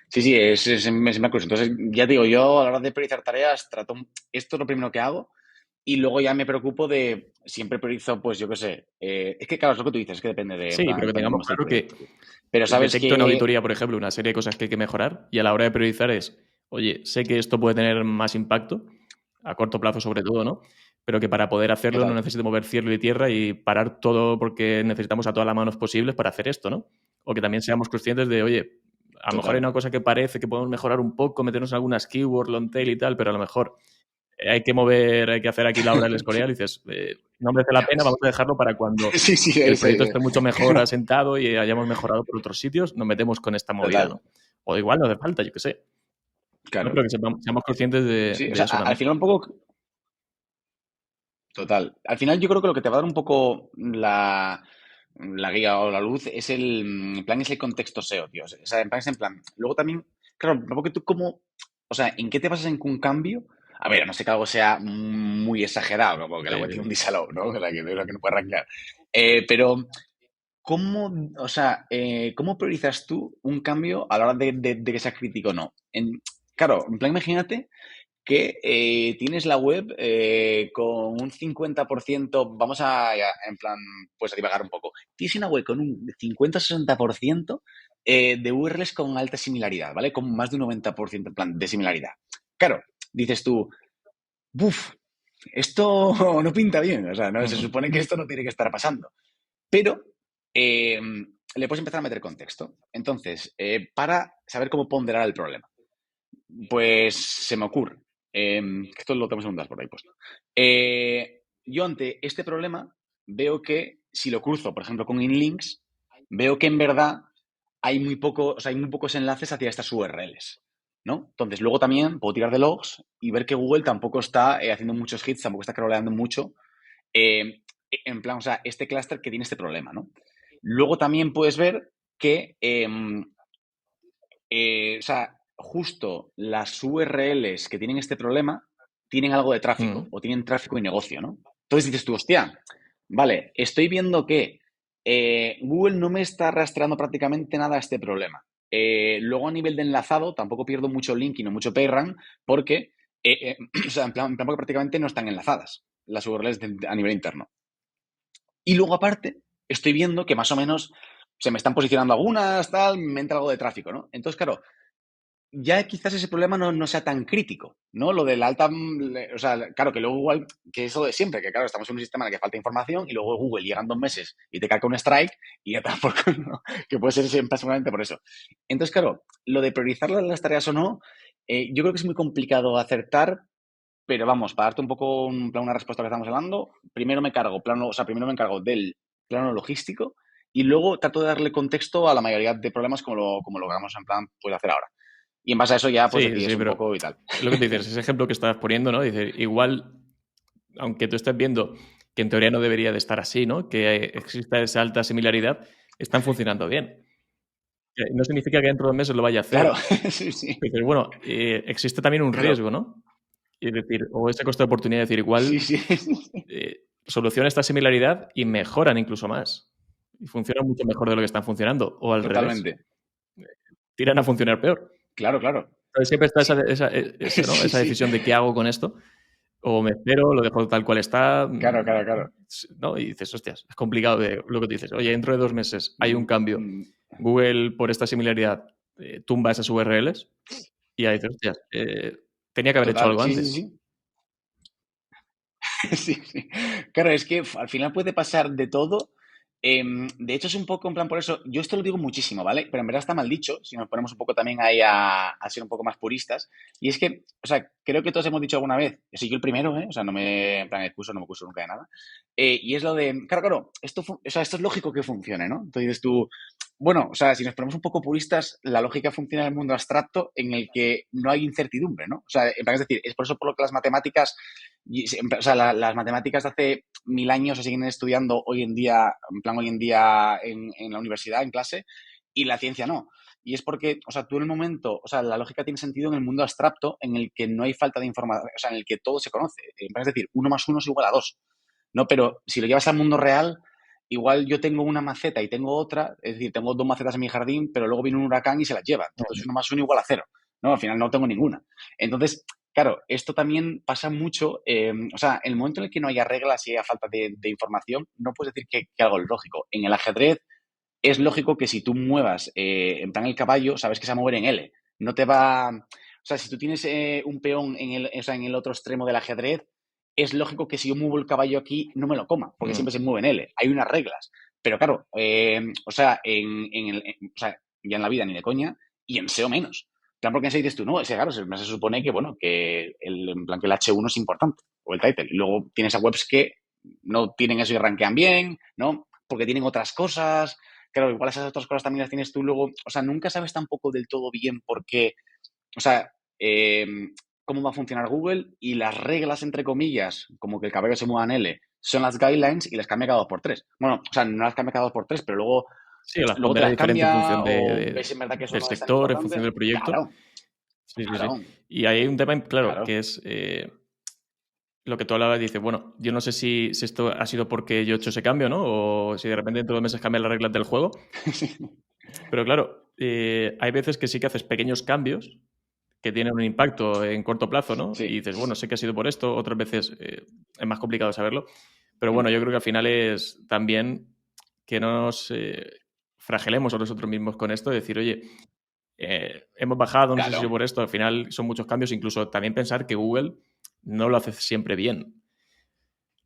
Sí, sí, es una cosa. Entonces, ya te digo, yo a la hora de priorizar tareas, esto es lo primero que hago y luego ya me preocupo siempre priorizo, pues yo qué sé, es que claro, es lo que tú dices, es que Sí, pero que depende tengamos cómo esté el claro que proyecto. Pero sabes detecto en que, auditoría, por ejemplo, una serie de cosas que hay que mejorar y a la hora de priorizar es, oye, sé que esto puede tener más impacto, a corto plazo sobre todo, ¿no? Pero que para poder hacerlo no total, necesito mover cielo y tierra y parar todo porque necesitamos a todas las manos posibles para hacer esto, ¿no? O que también seamos conscientes de, oye, a lo mejor hay total, una cosa que parece que podemos mejorar un poco, meternos en algunas keywords, long tail y tal, pero a lo mejor hay que mover, hay que hacer aquí la obra del Escorial y dices, no merece la pena, vamos a dejarlo para cuando sí, sí, el proyecto ese, esté mucho mejor asentado y hayamos mejorado por otros sitios, nos metemos con esta movida, total, ¿no? O igual no hace falta, yo qué sé. No, claro. pero que seamos conscientes Sí, o de sea, eso al también. final un poco, total. Al final yo creo que lo que te va a dar un poco la guía o la luz es en plan, es el contexto SEO, tío. O sea, en plan. Luego también, claro, porque tú como, o sea, ¿en qué te basas en un cambio? A ver, no sé que algo sea muy exagerado, como que la web tiene un Sí. disallow, ¿no? Que no puede arrancar. Pero, ¿cómo, o sea, cómo priorizas tú un cambio a la hora de que sea crítico o no? Claro, en plan, imagínate que tienes la web con un 50%, en plan, pues a divagar un poco. Tienes una web con un 50 o 60% de URLs con alta similaridad, ¿vale? Con más de un 90% en plan de similaridad. Claro, dices tú, buf, esto no pinta bien, o sea, no, se Ujú. supone que esto no tiene que estar pasando. Pero eh, le puedes empezar a meter contexto. Entonces, para saber cómo ponderar el problema. Pues se me ocurre. Esto lo tenemos en un dashboard ahí puesto. Yo ante este problema veo que si lo cruzo, por ejemplo, con inlinks, veo que en verdad hay muy pocos enlaces hacia estas URLs, ¿no? Entonces, luego también puedo tirar de logs y ver que Google tampoco está haciendo muchos hits, tampoco está crawleando mucho, en plan, o sea, este clúster que tiene este problema, ¿no? Luego también puedes ver que o sea, justo las URLs que tienen este problema tienen algo de tráfico Ujú. o tienen tráfico y negocio, ¿no? Entonces dices tú, hostia, vale, estoy viendo que Google no me está rastreando prácticamente nada a este problema. Luego a nivel de enlazado tampoco pierdo mucho linking o mucho PageRank porque, o sea, en plan porque prácticamente no están enlazadas las URLs a nivel interno. Y luego aparte, estoy viendo que más o menos se me están posicionando algunas, tal, me entra algo de tráfico, ¿no? Entonces, claro, ya quizás ese problema no sea tan crítico, ¿no? Lo de la alta, o sea, claro, que luego igual, que eso de siempre, que claro, estamos en un sistema en el que falta información y luego Google llega en 2 meses y te caca un strike y ya está, ¿no? Que puede ser siempre seguramente por eso. Entonces, claro, lo de priorizar las tareas o no, yo creo que es muy complicado acertar, pero vamos, para darte un poco una respuesta a lo que estamos hablando, primero me encargo del plano logístico y luego trato de darle contexto a la mayoría de problemas como lo vamos en plan, pues hacer ahora. Y en base a eso ya pues Sí, decides sí, un pero poco y tal. lo que te dices, ese ejemplo que estás poniendo, ¿no? Dice, igual, aunque tú estés viendo que en teoría no debería de estar así, ¿no? Que exista esa alta similaridad, están funcionando bien. No significa que dentro de 2 meses lo vaya a Claro, hacer. sí, sí. Pero bueno, existe también un Claro, riesgo, ¿no? Es decir, o ese coste de oportunidad, es decir, sí, igual sí. soluciona esta similaridad y mejoran incluso más. Y funcionan mucho mejor de lo que están funcionando. O al revés, Totalmente. tiran a funcionar peor. Claro, claro. Entonces siempre está Sí, ¿no? sí, Esa sí. decisión de qué hago con esto. O me espero, lo dejo tal cual está, Claro, claro, claro. ¿no? Y dices, hostias, es complicado de lo que te dices. Oye, dentro de 2 meses hay un Mm, cambio. mm, Google, por esta similaridad, tumba esas URLs y ahí dices, hostias, tenía que haber hecho Total, algo sí, sí, antes. sí. Sí, sí. Claro, es que al final puede pasar de todo. De hecho, es un poco en plan por eso. Yo esto lo digo muchísimo, ¿vale? Pero en verdad está mal dicho, si nos ponemos un poco también ahí a ser un poco más puristas. Y es que, o sea, creo que todos hemos dicho alguna vez, soy yo el primero, ¿eh? O sea, no me, en plan, excuso, no me acuso nunca de nada. Y es lo de, claro, claro, o sea, esto es lógico que funcione, ¿no? Entonces dices tú, bueno, o sea, si nos ponemos un poco puristas, la lógica funciona en el mundo abstracto en el que no hay incertidumbre, ¿no? O sea, en plan, es decir, es por eso por lo que las matemáticas o sea, las matemáticas de hace 1000 años se siguen estudiando hoy en día, en plan hoy en día en la universidad, en clase, y la ciencia no. Y es porque, o sea, tú en el momento, o sea, la lógica tiene sentido en el mundo abstracto en el que no hay falta de información, o sea, en el que todo se conoce. Es decir, 1 más 1 es igual a 2, ¿no? Pero si lo llevas al mundo real, igual yo tengo una maceta y tengo otra, es decir, tengo 2 macetas en mi jardín, pero luego viene un huracán y se las lleva. Entonces 1 más 1 igual a 0, ¿no? Al final no tengo ninguna. Entonces, claro, esto también pasa mucho, o sea, en el momento en el que no haya reglas y haya falta de información, no puedes decir que algo es lógico. En el ajedrez es lógico que si tú muevas, en plan el caballo, sabes que se va a mover en L. No te va... O sea, si tú tienes un peón o sea, en el otro extremo del ajedrez, es lógico que si yo muevo el caballo aquí, no me lo coma, porque Mm. siempre se mueve en L. Hay unas reglas. Pero claro, o sea, o sea, ya en la vida ni de coña, y en SEO menos. En plan, porque en SEO dices tú, no, ese claro, se supone que, bueno, en plan, que el H1 es importante, o el title. Y luego tienes a webs que no tienen eso y rankean bien, ¿no? Porque tienen otras cosas. Claro, igual esas otras cosas también las tienes tú luego. O sea, nunca sabes tampoco del todo bien por qué. O sea, cómo va a funcionar Google y las reglas, entre comillas, como que el cabello se mueva en L, son las guidelines y las cambia cada 2 por 3. Bueno, o sea, no las cambia cada 2 por 3, pero Sí, las luego te pondrá las diferente en cambia función o ves en verdad que eso del no es tan sector, en función importante. del proyecto. Claro, Sí, sí, sí. claro, Y ahí hay un tema, claro, claro. que es lo que tú hablabas, dices, bueno, yo no sé si esto ha sido porque yo he hecho ese cambio, ¿no? O si de repente dentro de 2 meses cambian las reglas del juego. Pero claro, hay veces que sí que haces pequeños cambios que tienen un impacto en corto plazo, ¿no? Y Sí. dices, bueno, sé que ha sido por esto, otras veces es más complicado saberlo. Pero Mm, bueno, yo creo que al final es también que no nos fragelemos a nosotros mismos con esto, de decir, oye, hemos bajado, no sé si claro, por esto, al final son muchos cambios, incluso también pensar que Google no lo hace siempre bien.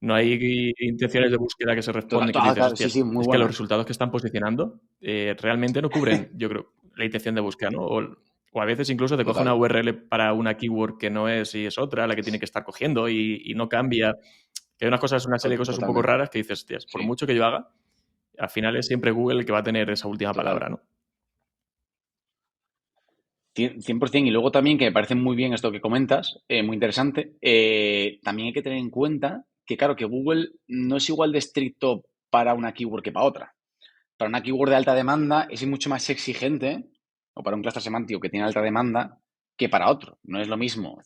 No hay intenciones de búsqueda que se responden que dices, claro, sí, hostias, sí, muy es que los buena. resultados que están posicionando realmente no cubren, yo creo, la intención de búsqueda, ¿no? O a veces incluso te coge una Total, URL para una keyword que no es y es otra la que tiene que estar cogiendo y no cambia. Que hay una serie de cosas un poco totalmente. raras que dices, hostias, por Sí, mucho que yo haga, al final es siempre Google el que va a tener esa última total. palabra, ¿no? 100%. Y luego también, que me parece muy bien esto que comentas, muy interesante, también hay que tener en cuenta que, claro, que Google no es igual de estricto para una keyword que para otra. Para una keyword de alta demanda es mucho más exigente, o para un cluster semántico que tiene alta demanda, que para otro. No es lo mismo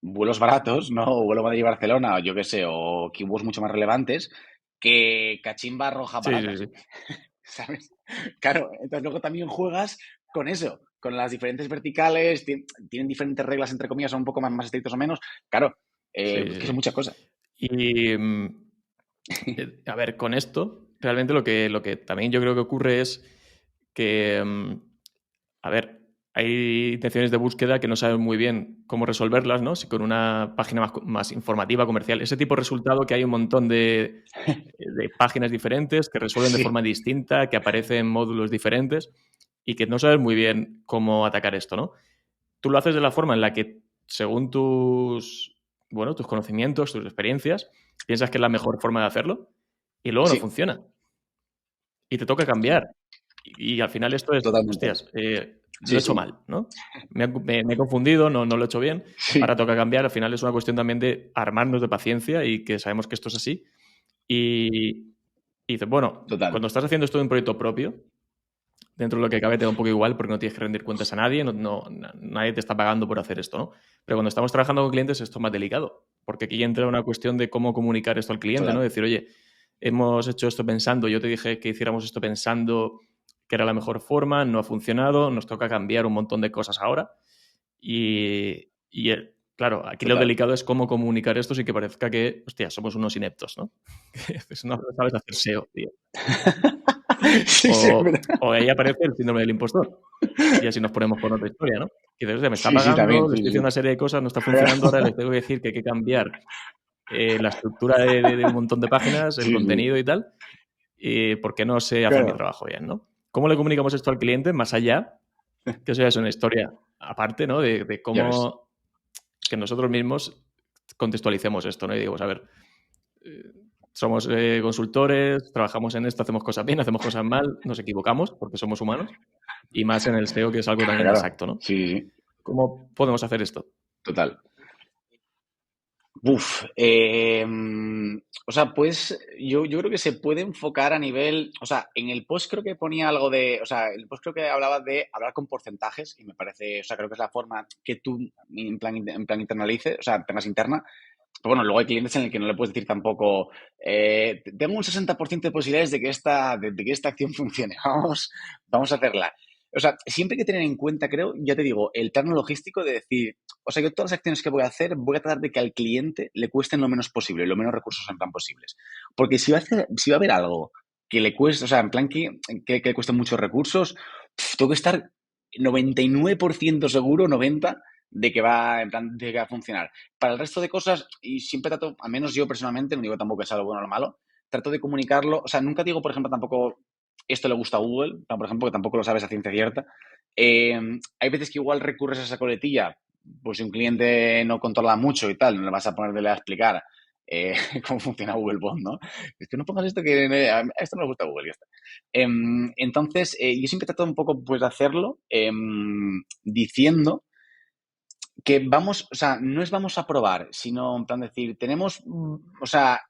vuelos baratos, ¿no? O vuelo Madrid-Barcelona, o yo qué sé, o keywords mucho más relevantes, que cachimbas rojas Sí, sí, baratas. sí. ¿Sabes? Claro, entonces luego también juegas con eso, con las diferentes verticales, tienen diferentes reglas, entre comillas, son un poco más estrictos o menos. Claro, Sí, es sí, que son sí. muchas cosas. Y A ver, con esto, realmente lo que también yo creo que ocurre es que, a ver, hay intenciones de búsqueda que no saben muy bien cómo resolverlas, ¿no? Si con una página más informativa, comercial, ese tipo de resultado que hay un montón de páginas diferentes que resuelven de Sí, forma distinta, que aparecen en módulos diferentes y que no sabes muy bien cómo atacar esto, ¿no? Tú lo haces de la forma en la que, según bueno, tus conocimientos, tus experiencias, piensas que es la mejor forma de hacerlo y luego no sí, funciona. Y te toca cambiar. Y al final esto es, totalmente. hostias, lo Sí, he hecho sí, mal, ¿no? Me he confundido, no lo he hecho bien, sí, ahora toca cambiar. Al final es una cuestión también de armarnos de paciencia y que sabemos que esto es así. Y, y dices, bueno, total. cuando estás haciendo esto de un proyecto propio, dentro de lo que cabe te da un poco igual porque no tienes que rendir cuentas a nadie, nadie te está pagando por hacer esto, ¿no? Pero cuando estamos trabajando con clientes esto es más delicado, porque aquí entra una cuestión de cómo comunicar esto al cliente, ¿no? Total. Decir, oye, hemos hecho esto pensando, yo te dije que hiciéramos esto pensando que era la mejor forma, no ha funcionado, nos toca cambiar un montón de cosas ahora claro, aquí lo Total. delicado es cómo comunicar esto sin que parezca que, hostia, somos unos ineptos, ¿no? No sabes hacer SEO, tío. Sí, sí, es verdad. O ahí aparece el síndrome del impostor. Y así nos ponemos con otra historia, ¿no? Y dices, "Hostia, me está Sí, sí, pagando, también, le sí, estoy diciendo sí. una serie de cosas, no está funcionando, ahora les tengo que decir que hay que cambiar la estructura de un montón de páginas, el Sí, sí. contenido y tal, porque no sé hacer mi Claro. trabajo bien, ¿no? ¿Cómo le comunicamos esto al cliente más allá? Que eso ya es una historia aparte, ¿no? De Ya ves. cómo que nosotros mismos contextualicemos esto, ¿no? Y digo, a ver, eh, somos consultores, trabajamos en esto, hacemos cosas bien, hacemos cosas mal, nos equivocamos porque somos humanos y más en el SEO que es algo tan Claro. inexacto, ¿no? Sí, sí, sí. ¿Cómo podemos hacer esto? Total. Uf, o sea, pues yo creo que se puede enfocar a nivel, o sea, en el post creo que ponía algo de, o sea, el post creo que hablaba de hablar con porcentajes y me parece, o sea, creo que es la forma que tú en plan internalices, o sea, tengas interna. Pero bueno, luego hay clientes en el que no le puedes decir tampoco, tengo un 60% de posibilidades de que esta acción funcione, vamos a hacerla. O sea, siempre hay que tener en cuenta, creo, ya te digo, el plano logístico de decir, o sea, yo todas las acciones que voy a hacer voy a tratar de que al cliente le cuesten lo menos posible, lo menos recursos en plan posibles. Porque si va a haber algo que le cueste, o sea, en plan que le cueste muchos recursos, tengo que estar 99% seguro, 90%, de que va, en plan, de que va a funcionar. Para el resto de cosas, y siempre trato, al menos yo personalmente, no digo tampoco que sea lo bueno o lo malo, trato de comunicarlo, o sea, nunca digo, por ejemplo, tampoco esto le gusta a Google, por ejemplo, que tampoco lo sabes a ciencia cierta. Hay veces que igual recurres a esa coletilla, pues si un cliente no controla mucho y tal, no le vas a ponerle a explicar cómo funciona Google Bot, ¿no? Es que no pongas esto que a esto no le gusta a Google, ya está. Entonces, yo siempre trato un poco pues de hacerlo diciendo que vamos, o sea, no es vamos a probar, sino en plan decir, o sea,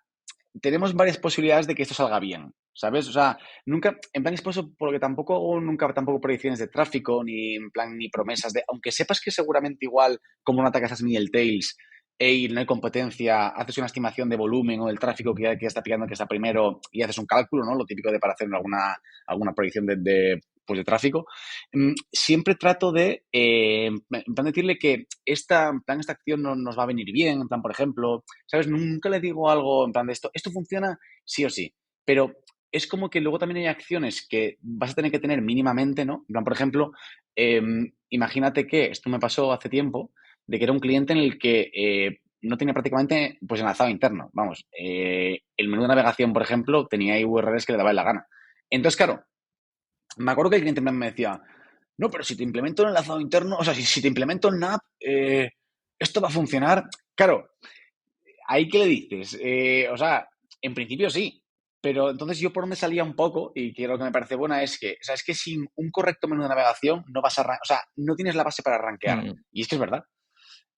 tenemos varias posibilidades de que esto salga bien, ¿sabes? O sea, nunca, en plan es por eso, porque tampoco hago nunca tampoco predicciones de tráfico, ni en plan, ni promesas de, aunque sepas que seguramente igual, como no atacas esas mini tails y no hay competencia, haces una estimación de volumen o del tráfico que está pillando, que está primero, y haces un cálculo, ¿no? Lo típico de para hacer alguna predicción pues de tráfico. Siempre trato de, en plan, decirle que en plan, esta acción no nos va a venir bien, en plan, por ejemplo, ¿sabes? Nunca le digo algo en plan de esto funciona sí o sí, pero es como que luego también hay acciones que vas a tener que tener mínimamente, ¿no? En plan, por ejemplo, imagínate que esto me pasó hace tiempo, de que era un cliente en el que no tenía prácticamente pues enlazado interno. Vamos, el menú de navegación, por ejemplo, tenía ahí URLs que le daba la gana. Entonces, claro, me acuerdo que el cliente me decía, no, pero si te implemento el enlazado interno, o sea, si te implemento el NAP, esto va a funcionar. Claro, ¿ahí qué le dices? O sea, en principio sí, pero entonces yo por donde salía un poco, y que lo que me parece buena es que, o sea, es que sin un correcto menú de navegación no vas a, o sea, no tienes la base para rankear. Mm. Y es que es verdad.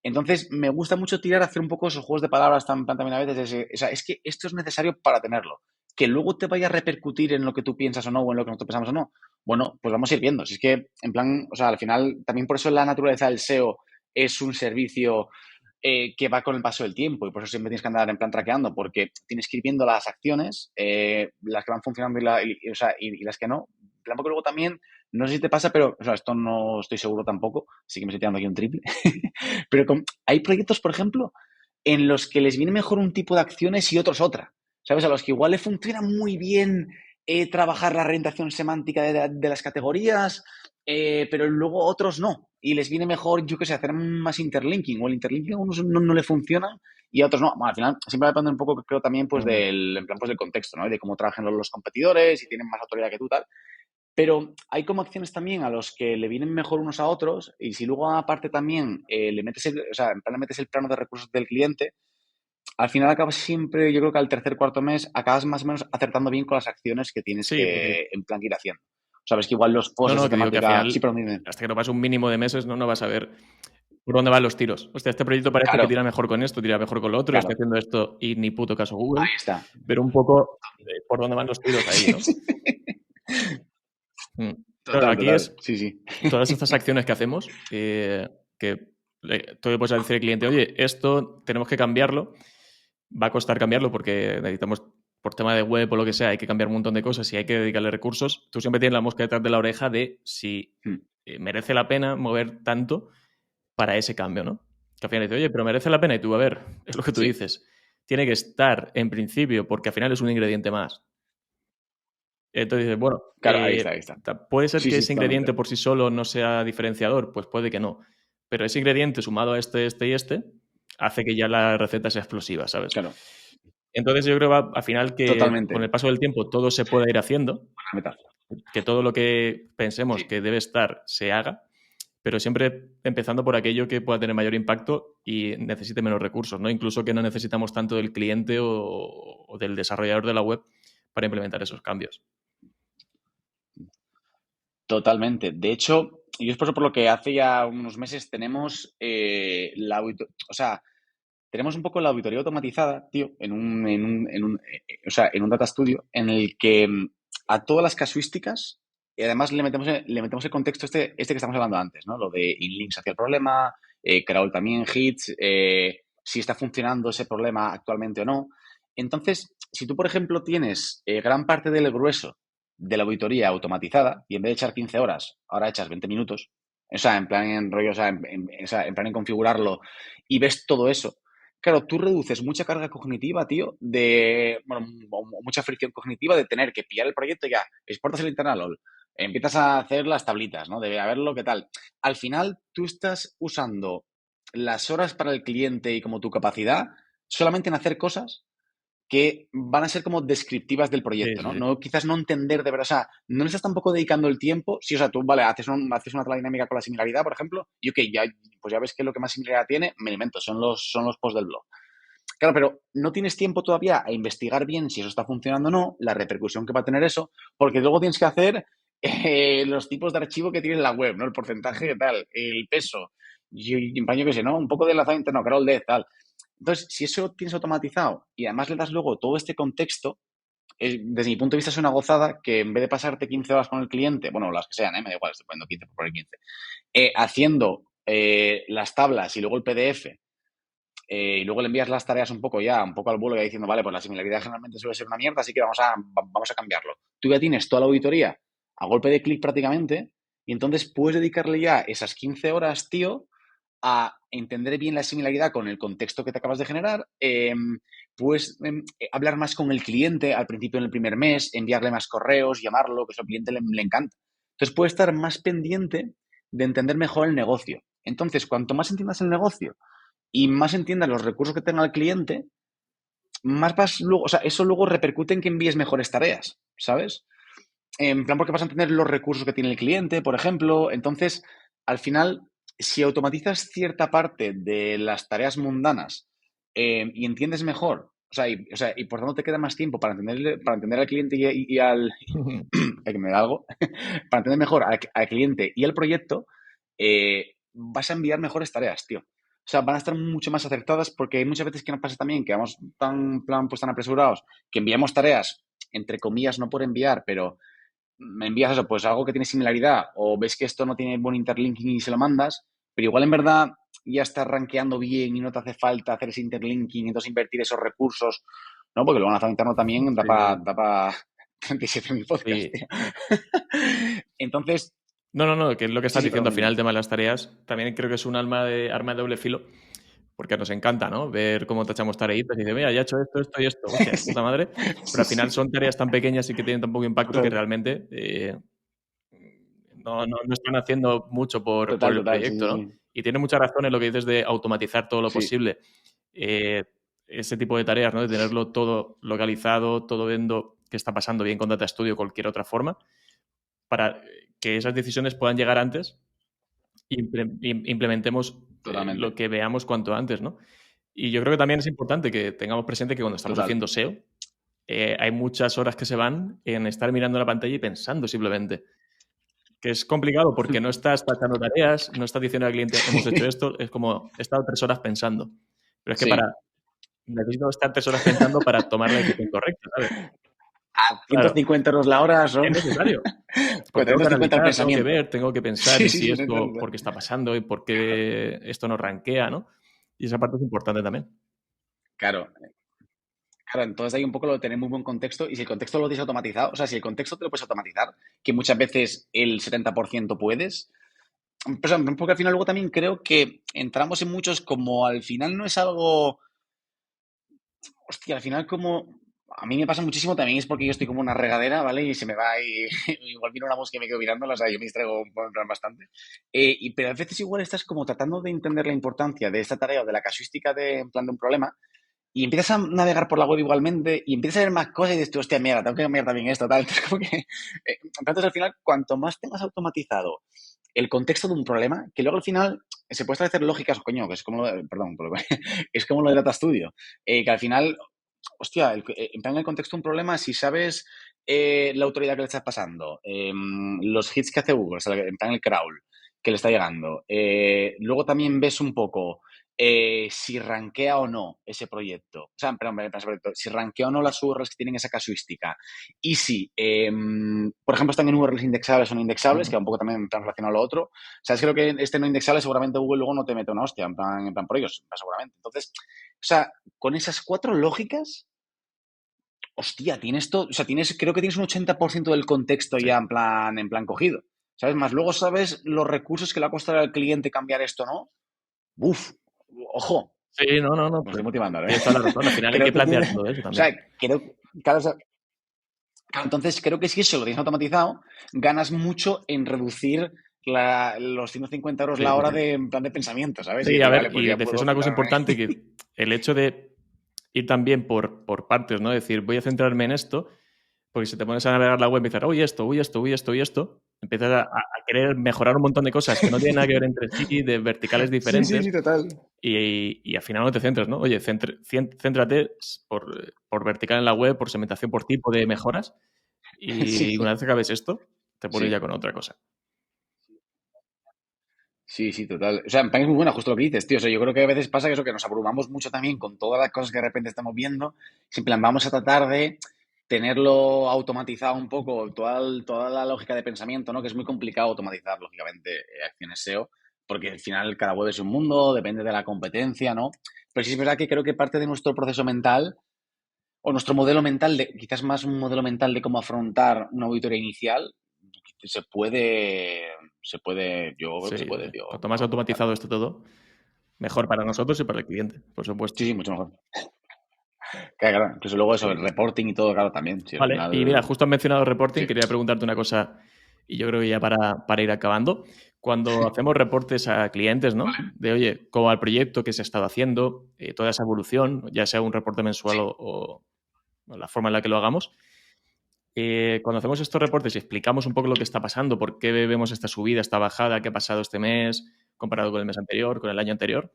Entonces, me gusta mucho tirar, hacer un poco esos juegos de palabras también a veces. O sea, es que esto es necesario para tenerlo. Que luego te vaya a repercutir en lo que tú piensas o no, o en lo que nosotros pensamos o no. Bueno, pues vamos a ir viendo. Si es que, en plan, o sea, al final, también por eso la naturaleza del SEO es un servicio que va con el paso del tiempo y por eso siempre tienes que andar en plan traqueando, porque tienes que ir viendo las acciones, las que van funcionando o sea, y las que no. Tampoco luego también, no sé si te pasa, pero o sea, esto no estoy seguro tampoco, sí que me estoy tirando aquí un triple, pero hay proyectos, por ejemplo, en los que les viene mejor un tipo de acciones y otros otra. ¿sabes? A los que igual le funciona muy bien trabajar la orientación semántica de las categorías, pero luego otros no. Y les viene mejor, yo qué sé, hacer más interlinking. O el interlinking a unos no le funciona y a otros no. Bueno, al final siempre depende un poco, creo, también pues en plan, pues, del contexto, ¿no? Y de cómo trabajan los competidores, si tienen más autoridad que tú, tal. Pero hay como acciones también a los que le vienen mejor unos a otros y si luego aparte también le metes le metes el plano de recursos del cliente, al final acabas siempre, yo creo que al tercer, cuarto mes, acabas más o menos acertando bien con las acciones que tienes Sí, porque... que, en plan, ir haciendo. Sabes que igual los No, posts de que digo que al temática... Sí, final, pero dime. hasta que no pase un mínimo de meses, no vas a ver por dónde van los tiros. Hostia, este proyecto parece que Claro, tira mejor con esto, tira mejor con lo otro, estoy claro. haciendo esto y ni puto caso Google, Ahí está. pero un poco por dónde van los tiros ahí, ¿no? Claro, Total, aquí total. es Sí, sí. todas estas acciones que hacemos, que tú le puedes decir al cliente, oye, esto tenemos que cambiarlo, va a costar cambiarlo porque necesitamos, por tema de web o lo que sea, hay que cambiar un montón de cosas y hay que dedicarle recursos. Tú siempre tienes la mosca detrás de la oreja de si merece la pena mover tanto para ese cambio, ¿no? Que al final dices, oye, pero merece la pena y tú, a ver, es lo que tú Sí. dices, tiene que estar en principio porque al final es un ingrediente más. Entonces dices, bueno, Claro, ahí está, ahí está. puede ser Sí, que sí, ese totalmente. ingrediente por sí solo no sea diferenciador, pues puede que no. Pero ese ingrediente sumado a este y este hace que ya la receta sea explosiva, ¿sabes? Claro, Entonces yo creo al final que con el totalmente. paso del tiempo todo se puede ir haciendo, Buena metáfora. que todo lo que pensemos Sí. que debe estar se haga, pero siempre empezando por aquello que pueda tener mayor impacto y necesite menos recursos, ¿no? Incluso que no necesitamos tanto del cliente o del desarrollador de la web para implementar esos cambios. Totalmente. De hecho, y es por eso por lo que hace ya unos meses tenemos o sea, tenemos un poco la auditoría automatizada, tío, en un data studio en el que a todas las casuísticas, y además le metemos el contexto este que estamos hablando antes, ¿no? Lo de inlinks hacia el problema, crawl también, hits, si está funcionando ese problema actualmente o no. Entonces, si tú, por ejemplo, tienes gran parte del grueso de la auditoría automatizada y en vez de echar 15 horas, ahora echas 20 minutos, o sea, en plan en rollo, en plan en configurarlo y ves todo eso. Claro, tú reduces mucha carga cognitiva, tío, mucha fricción cognitiva de tener que pillar el proyecto y ya, exportas el internal LOL, empiezas a hacer las tablitas, ¿no? De a ver lo que tal. Al final, tú estás usando las horas para el cliente y como tu capacidad solamente en hacer cosas que van a ser como descriptivas del Sí, proyecto, sí, ¿no? sí. No quizás no entender de verdad, o sea, no le estás tampoco dedicando el tiempo, sí, o sea, tú, vale, haces una tabla dinámica con la similaridad, por ejemplo, y ok, pues ya ves que lo que más similaridad tiene, me invento, son los posts del blog. Claro, pero no tienes tiempo todavía a investigar bien si eso está funcionando o no, la repercusión que va a tener eso, porque luego tienes que hacer los tipos de archivo que tiene la web, ¿no? El porcentaje de tal, el peso, y en paño que sé, ¿no? Un poco de enlazado interno, crawl depth, tal. Entonces, si eso lo tienes automatizado y además le das luego todo este contexto, desde mi punto de vista es una gozada que en vez de pasarte 15 horas con el cliente, bueno, las que sean, me da igual, estoy poniendo 15 por poner 15, haciendo las tablas y luego el PDF, y luego le envías las tareas un poco al vuelo, ya diciendo, vale, pues la similaridad generalmente suele ser una mierda, así que vamos a cambiarlo. Tú ya tienes toda la auditoría a golpe de clic prácticamente, y entonces puedes dedicarle ya esas 15 horas, tío, a entender bien la similaridad con el contexto que te acabas de generar, puedes hablar más con el cliente al principio en el primer mes, enviarle más correos, llamarlo, que eso al cliente le encanta. Entonces puedes estar más pendiente de entender mejor el negocio. Entonces, cuanto más entiendas el negocio y más entiendas los recursos que tenga el cliente, más vas luego, o sea, eso luego repercute en que envíes mejores tareas, ¿sabes? En plan, porque vas a entender los recursos que tiene el cliente, por ejemplo. Entonces, al final, si automatizas cierta parte de las tareas mundanas y entiendes mejor, y por tanto te queda más tiempo para entender al cliente y al... que me da algo. Para entender mejor al cliente y al proyecto, vas a enviar mejores tareas, tío. O sea, van a estar mucho más acertadas porque hay muchas veces que nos pasa también que vamos tan apresurados que enviamos tareas, entre comillas, no por enviar, pero me envías eso, pues algo que tiene similaridad o ves que esto no tiene buen interlinking y se lo mandas, pero igual en verdad ya estás rankeando bien y no te hace falta hacer ese interlinking, entonces invertir esos recursos, ¿no? Porque luego en lanzado interno también da Sí, para 37.000 podcasts, sí. tío. Entonces, No, que es lo que sí, estás sí, diciendo perdón, al final, dime. el tema de las tareas, también creo que es un arma de doble filo, porque nos encanta, ¿no? Ver cómo tachamos tareitas y dice, mira, ya he hecho esto, esto y esto. Hostia, Sí. puta madre. Pero al final son tareas tan pequeñas y que tienen tan poco impacto que Total, realmente no están haciendo mucho por el total, sí, proyecto, sí, ¿no? sí. Y tiene mucha razón en lo que dices de automatizar todo lo Sí, posible. Ese tipo de tareas, ¿no? De tenerlo todo localizado, todo viendo qué está pasando bien con Data Studio o cualquier otra forma, para que esas decisiones puedan llegar antes e implementemos lo totalmente. que veamos cuanto antes, ¿no? Y yo creo que también es importante que tengamos presente que cuando estamos Total. haciendo SEO, hay muchas horas que se van en estar mirando la pantalla y pensando simplemente. Que es complicado porque no estás tachando tareas, no estás diciendo al cliente, hemos hecho esto, es como, he estado 3 horas pensando. Pero es que Sí. necesito estar 3 horas pensando para tomar la decisión correcta, ¿sabes? A Claro, 150 euros la hora es son necesario. Porque tengo que 450 el analizar, tengo que pensamiento. ver, tengo que pensar Sí, en sí, si sí, esto, total. por qué está pasando y por qué esto no rankea, ¿no? Y esa parte es importante también. Claro, claro, entonces hay un poco lo de tener muy buen contexto y si el contexto lo tienes automatizado, o sea, si el contexto te lo puedes automatizar, que muchas veces el 70% puedes, pues, porque al final luego también creo que entramos en muchos como al final no es algo, hostia, al final como a mí me pasa muchísimo también es porque yo estoy como una regadera, ¿vale? Y se me va y igual viene una mosca y me quedo mirándola, o sea, yo me distraigo en plan bastante. Pero a veces igual estás como tratando de entender la importancia de esta tarea o de la casuística de, en plan de un problema y empiezas a navegar por la web igualmente y empiezas a ver más cosas y dices, tú, hostia, mierda, tengo que cambiar también esto, tal. Entonces, como que, entonces, al final, cuanto más tengas automatizado el contexto de un problema, que luego al final se puede establecer lógicas, coño, que es como lo de, perdón, es como lo de Data Studio, que al final, hostia, en plan el contexto de un problema, si sabes la autoridad que le estás pasando, los hits que hace Google, o sea, en plan el crawl que le está llegando, luego también ves un poco si rankea o no ese proyecto, o sea, perdón, si rankea o no las URLs que tienen esa casuística y si, por ejemplo, están en URLs indexables o no indexables, que va un poco también en plan relacionado a lo otro, sabes creo que este no indexable seguramente Google luego no te mete una hostia, en plan por ellos, seguramente. Entonces, o sea, con esas 4 lógicas, hostia, tienes todo, o sea, creo que tienes un 80% del contexto Sí. ya en plan cogido. ¿Sabes? Más luego sabes los recursos que le va a costar al cliente cambiar esto, ¿no? Uf, ojo, Sí, no, me pues estoy motivando ahora, ¿eh? tienes toda la razón. Al final hay Creo que que tiene, plantear todo eso o también. sea, claro, claro, entonces creo que si eso lo tienes automatizado, ganas mucho en reducir los 150 euros Sí, la sí, hora sí. de en plan de pensamientos, ¿sabes? Y Sí, a decir, vale, ver, pues y ya decías puedo una cosa centrarme. importante que el hecho de ir también por partes, ¿no? Decir, voy a centrarme en esto, porque si te pones a navegar la web y empiezas, uy, esto, uy, esto, uy, esto y esto, empiezas a querer mejorar un montón de cosas que no tienen nada que ver entre sí, de verticales Sí, sí, diferentes, sí, total. y al final no te centras, ¿no? Oye, céntrate por vertical en la web, por segmentación por tipo de mejoras, y una Sí, vez que acabes esto, te pones ya sí. con otra cosa. Sí, sí, total. O sea, en plan es muy buena, justo lo que dices, tío. O sea, yo creo que a veces pasa que eso, que nos abrumamos mucho también con todas las cosas que de repente estamos viendo. Si en plan vamos a tratar de tenerlo automatizado un poco, toda la lógica de pensamiento, ¿no? Que es muy complicado automatizar, lógicamente, acciones SEO, porque al final cada web es un mundo, depende de la competencia, ¿no? Pero sí es verdad que creo que parte de nuestro proceso mental, o nuestro modelo mental, quizás más un modelo mental de cómo afrontar una auditoría inicial, yo creo Sí, que se puede, tío, cuanto más automatizar. automatizado esté todo, mejor para nosotros y para el cliente, por Sí, supuesto. sí, mucho mejor. Claro, claro. Incluso luego eso, Sí, el sí. reporting y todo, claro, también. Sí, al Vale, y mira, final. justo has mencionado reporting, Sí. quería preguntarte una cosa, y yo creo que ya para ir acabando. Cuando hacemos reportes a clientes, ¿no? Vale. De, oye, cómo va el proyecto, qué se ha estado haciendo, toda esa evolución, ya sea un reporte mensual Sí. o la forma en la que lo hagamos. Cuando hacemos estos reportes y explicamos un poco lo que está pasando, por qué vemos esta subida, esta bajada, qué ha pasado este mes, comparado con el mes anterior, con el año anterior,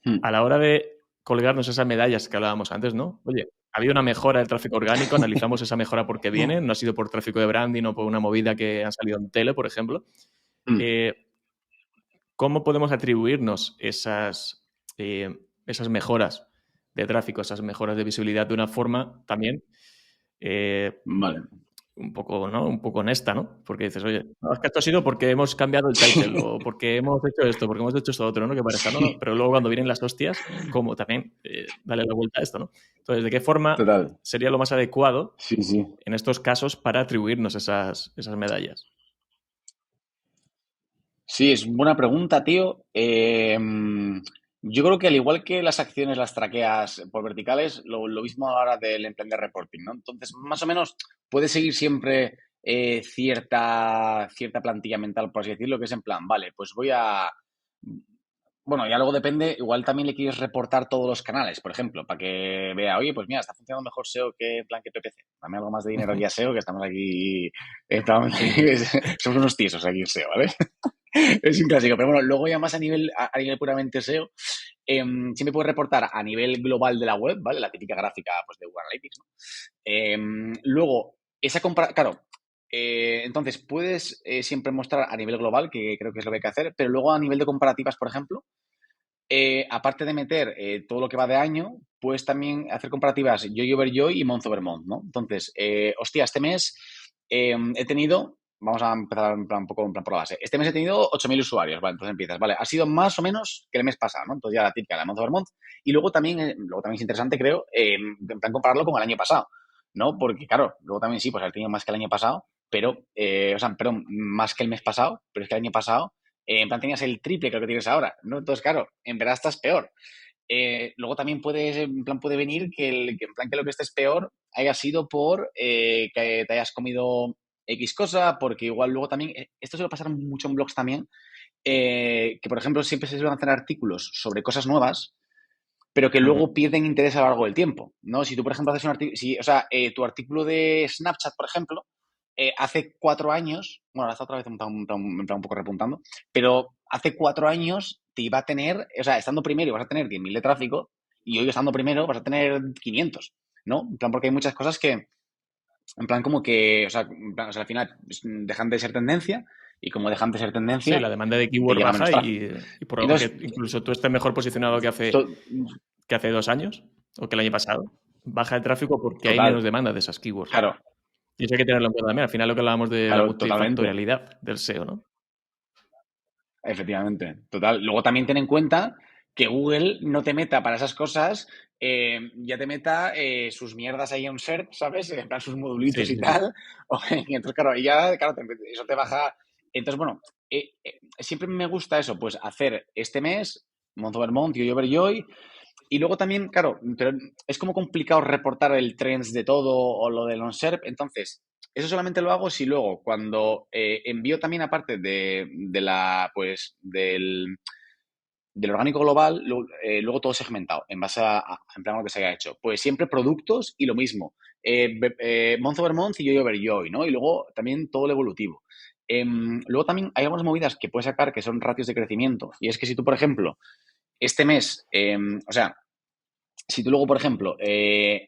Hmm. a la hora de colgarnos esas medallas que hablábamos antes, ¿no? Oye, ha habido una mejora del tráfico orgánico, analizamos esa mejora por qué viene, no ha sido por tráfico de branding o por una movida que ha salido en tele, por ejemplo. Hmm. Eh, ¿Cómo podemos atribuirnos esas mejoras de tráfico, esas mejoras de visibilidad de una forma también Vale. un poco, ¿no? Un poco honesta, ¿no? Porque dices, oye, no, es que esto ha sido porque hemos cambiado el title o porque hemos hecho esto, porque hemos hecho esto otro, ¿no? Que parezca, no, no, Sí. pero luego cuando vienen las hostias, ¿cómo también darle la vuelta a esto, ¿no? Entonces, ¿de qué forma Total. sería lo más adecuado Sí, sí. en estos casos para atribuirnos esas medallas? Sí, es buena pregunta, tío. Yo creo que al igual que las acciones las traqueas por verticales, lo mismo a la hora del emprender reporting, ¿no? Entonces, más o menos, puedes seguir siempre cierta plantilla mental, por así decirlo, que es en plan, vale, pues voy a... Bueno, ya luego depende, igual también le quieres reportar todos los canales, por ejemplo, para que vea, oye, pues mira, está funcionando mejor SEO que en plan que PPC. Dame algo más de dinero aquí a SEO, que estamos aquí, Sí, sí. somos unos tiesos aquí en SEO, ¿vale? Es un clásico, pero bueno, luego ya más a nivel puramente SEO, siempre puedes reportar a nivel global de la web, ¿vale? La típica gráfica pues, de Google Analytics, ¿no? Luego, claro, entonces puedes siempre mostrar a nivel global, que creo que es lo que hay que hacer, pero luego a nivel de comparativas, por ejemplo, aparte de meter todo lo que va de año, puedes también hacer comparativas Joy over Joy y month over month, ¿no? Entonces, hostia, este mes he tenido, vamos a empezar un poco en plan por la base, este mes he tenido 8.000 usuarios, vale, entonces empiezas, vale, ha sido más o menos que el mes pasado, ¿no? Entonces ya la típica, la month over month, y luego también es interesante, creo, en plan compararlo con el año pasado, ¿no? Porque, claro, luego también sí, pues haber tenido más que el año pasado, pero, o sea, perdón, más que el mes pasado, pero es que el año pasado en plan tenías el triple que lo que tienes ahora, ¿no? Entonces, claro, en verdad estás peor. Luego también puede venir en plan que lo que estés peor haya sido por que te hayas comido X cosa, porque igual luego también, esto suele pasar mucho en blogs también, que por ejemplo siempre se suelen hacer artículos sobre cosas nuevas, pero que Ujú. luego pierden interés a lo largo del tiempo, ¿no? Si tú, por ejemplo, haces un artículo, o sea, tu artículo de Snapchat, por ejemplo, hace 4 años, bueno, ahora está otra vez en plan un poco repuntando, pero hace 4 años te iba a tener, o sea, estando primero vas a tener 10.000 de tráfico y hoy estando primero vas a tener 500, ¿no? En plan, porque hay muchas cosas que, en plan, como que, o sea, al final dejan de ser tendencia y como dejan de ser Sí, tendencia, la demanda de te keyword llega menos baja tráfico. y Entonces, aunque incluso tú estés mejor posicionado to- que hace 2 años o que el año pasado, baja el tráfico porque hay total, menos demanda de esas keywords. claro, Y eso hay que tenerlo en cuenta también. Al final lo que hablábamos de la claro, totalmente. multifactorialidad del SEO, ¿no? Efectivamente, total. Luego también ten en cuenta que Google no te meta para esas cosas, ya te meta sus mierdas ahí en SERP, ¿sabes? En plan sus Sí, modulitos y sí, sí. tal. Y entonces, claro, ya, claro, eso te baja. Entonces, bueno, siempre me gusta eso, pues hacer este mes, month over month, joy over joy, y luego también, claro, pero es como complicado reportar el trends de todo o lo del on-SERP. Entonces, eso solamente lo hago si luego, cuando envío también aparte de la, pues, del orgánico global, luego todo segmentado, en base en plan a lo que se haya hecho. Pues siempre productos y lo mismo. Month over month y joy over joy, ¿no? Y luego también todo lo evolutivo. Luego también hay algunas movidas que puedes sacar que son ratios de crecimiento. Y es que si tú, por ejemplo, este mes, o sea, si tú luego, por ejemplo, en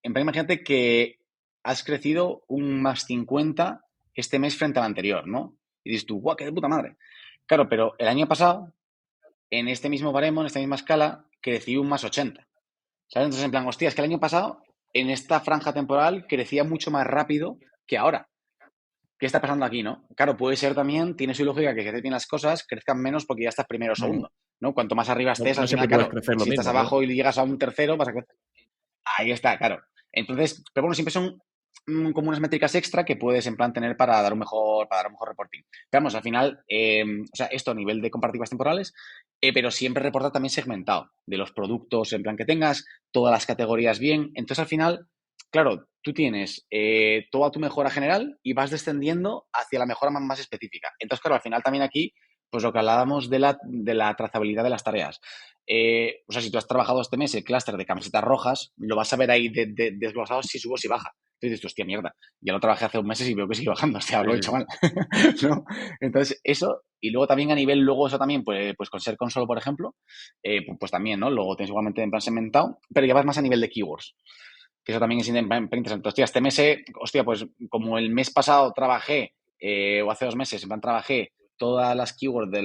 plan, imagínate que has crecido un más 50 este mes frente al anterior, ¿no? Y dices tú, guau, qué de puta madre. Claro, pero el año pasado, en este mismo baremo, en esta misma escala, crecí un más 80. ¿Sabes? Entonces, en plan, hostia, es que el año pasado, en esta franja temporal, crecía mucho más rápido que ahora. ¿Qué está pasando aquí, no? Claro, puede ser también, tiene su lógica que bien las cosas crezcan menos porque ya estás primero o Ujú. segundo, ¿no? Cuanto más arriba No, estés, no al siempre final, puedes claro, crecer lo si estás mismo, claro. abajo y llegas a un tercero, vas a crecer. Ahí está, claro. Entonces, pero bueno, siempre son como unas métricas extra que puedes en plan tener para dar un mejor reporting. Pero vamos, al final, o sea, esto a nivel de comparativas temporales, pero siempre reporta también segmentado de los productos en plan que tengas, todas las categorías bien. Entonces, al final, claro, tú tienes toda tu mejora general y vas descendiendo hacia la mejora más específica. Entonces, claro, al final también aquí, pues lo que hablábamos de la trazabilidad de las tareas. O sea, si tú has trabajado este mes el clúster de camisetas rojas, lo vas a ver ahí desglosado si subo o si baja. Entonces dices, hostia, mierda, ya lo trabajé hace 1 mes y veo que sigue bajando, hostia, Sí, lo he sí, hecho sí. mal. ¿No? Entonces, eso, y luego también a nivel, luego eso también, pues con Ser Console, por ejemplo, pues también, ¿no? Luego tienes igualmente en plan segmentado, pero ya vas más a nivel de keywords. Que eso también es interesante. Hostia, este mes, hostia, pues como el mes pasado trabajé, o hace 2 meses, en plan trabajé todas las keywords de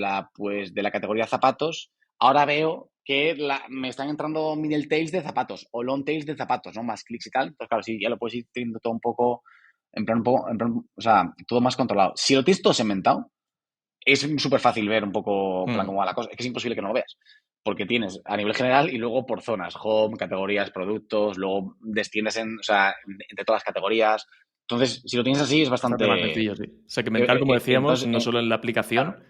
la categoría zapatos, ahora veo que me están entrando middle tails de zapatos o long tails de zapatos, ¿no? Más clics y tal. Entonces, claro, sí, ya lo puedes ir teniendo todo un poco, o sea, todo más controlado. Si lo tienes todo segmentado, es súper fácil ver un poco, en plan, Mm. cómo va la cosa. Es que es imposible que no lo veas. Porque tienes a nivel general y luego por zonas, home, categorías, productos, luego desciendes o sea, entre todas las categorías. Entonces, si lo tienes así, es Bastante más bastante. sencillo, sí. Segmentar, como decíamos, Entonces, no solo en la claro, aplicación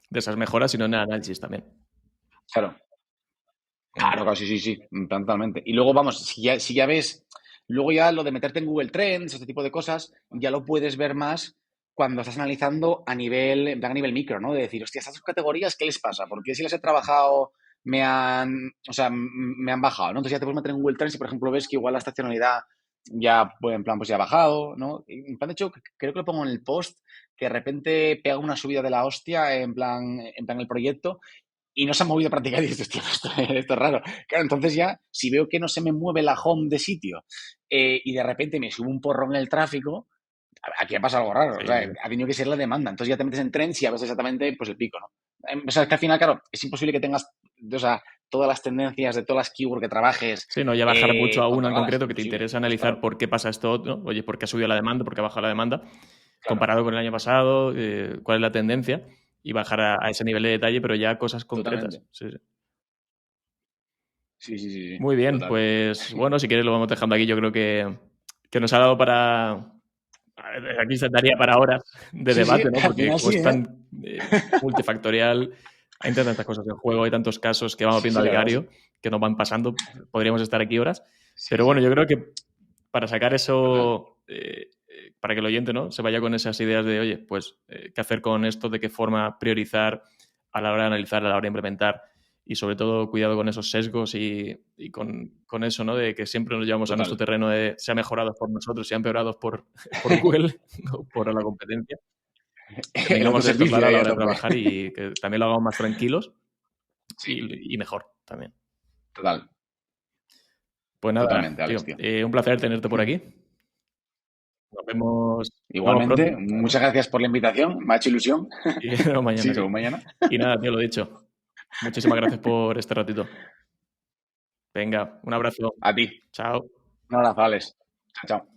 de esas mejoras, sino en el análisis también. claro. Claro, sí, totalmente. Y luego, vamos, si ya ves, luego ya lo de meterte en Google Trends, este tipo de cosas, ya lo puedes ver más cuando estás analizando a nivel, en plan, a nivel micro, ¿no? De decir, hostia, estas categorías, ¿qué les pasa? ¿Por qué si las he trabajado o sea, me han bajado, ¿no? Entonces ya te puedes meter en Google Trends y, por ejemplo, ves que igual la estacionalidad ya, pues, en plan, pues ya ha bajado, ¿no? Y, en plan, de hecho, creo que lo pongo en el post, que de repente pega una subida de la hostia, en plan el proyecto, y no se ha movido prácticamente. Y dices, tío, esto es raro. Claro, entonces ya, si veo que no se me mueve la home de sitio y de repente me sube un porrón en el tráfico, aquí ha pasado algo raro. O Sí, sea, sí. ha tenido que ser la demanda. Entonces ya te metes en trends y ya ves exactamente pues, el pico, ¿no? O sea, es que al final, claro, es imposible que tengas, o sea, todas las tendencias de todas las keywords que trabajes Sí, no ya bajar mucho a una en controladas. concreto que te Imposible. interesa Entonces, analizar claro, por qué pasa esto, ¿no? Oye, ¿por qué ha subido la demanda? ¿Por qué ha bajado la demanda? claro, Comparado con el año pasado, cuál es la tendencia y bajar a ese nivel de detalle, pero ya cosas concretas. totalmente. Sí, sí. Sí, Muy bien, total. pues bueno, si quieres lo vamos dejando aquí. Yo creo que nos ha dado para... Aquí se daría para horas de Sí, debate, ¿no? al Porque final como sí, es ¿eh? tan multifactorial, hay tantas cosas en juego, hay tantos casos que vamos Sí, viendo a la verdad, sí. diario que nos van pasando. Podríamos estar aquí horas. Sí, Pero bueno, sí, yo creo que para sacar total. eso, para que el oyente, ¿no?, se vaya con esas ideas de, oye, pues, ¿qué hacer con esto? ¿De qué forma priorizar a la hora de analizar, a la hora de implementar? Y sobre todo, cuidado con esos sesgos y con eso, ¿no?, de que siempre nos llevamos a nuestro Total. terreno de se ha mejorado por nosotros, se ha empeorado por Google o por la competencia. Que El tengamos esto autoservicio claro a ahí la a hora de tope. trabajar y que también lo hagamos más tranquilos Sí, y mejor también. total. Pues nada, Totalmente, Alex, tío, tío. un placer tenerte por aquí. Nos vemos pronto. Igualmente, muchas gracias por la invitación. Me ha hecho ilusión. Y nos vemos Sí, mañana, sí. según mañana. Y nada, tío, lo dicho. Muchísimas gracias por este ratito. Venga, un abrazo. A ti. Chao. Un abrazo, Alex. Chao, chao.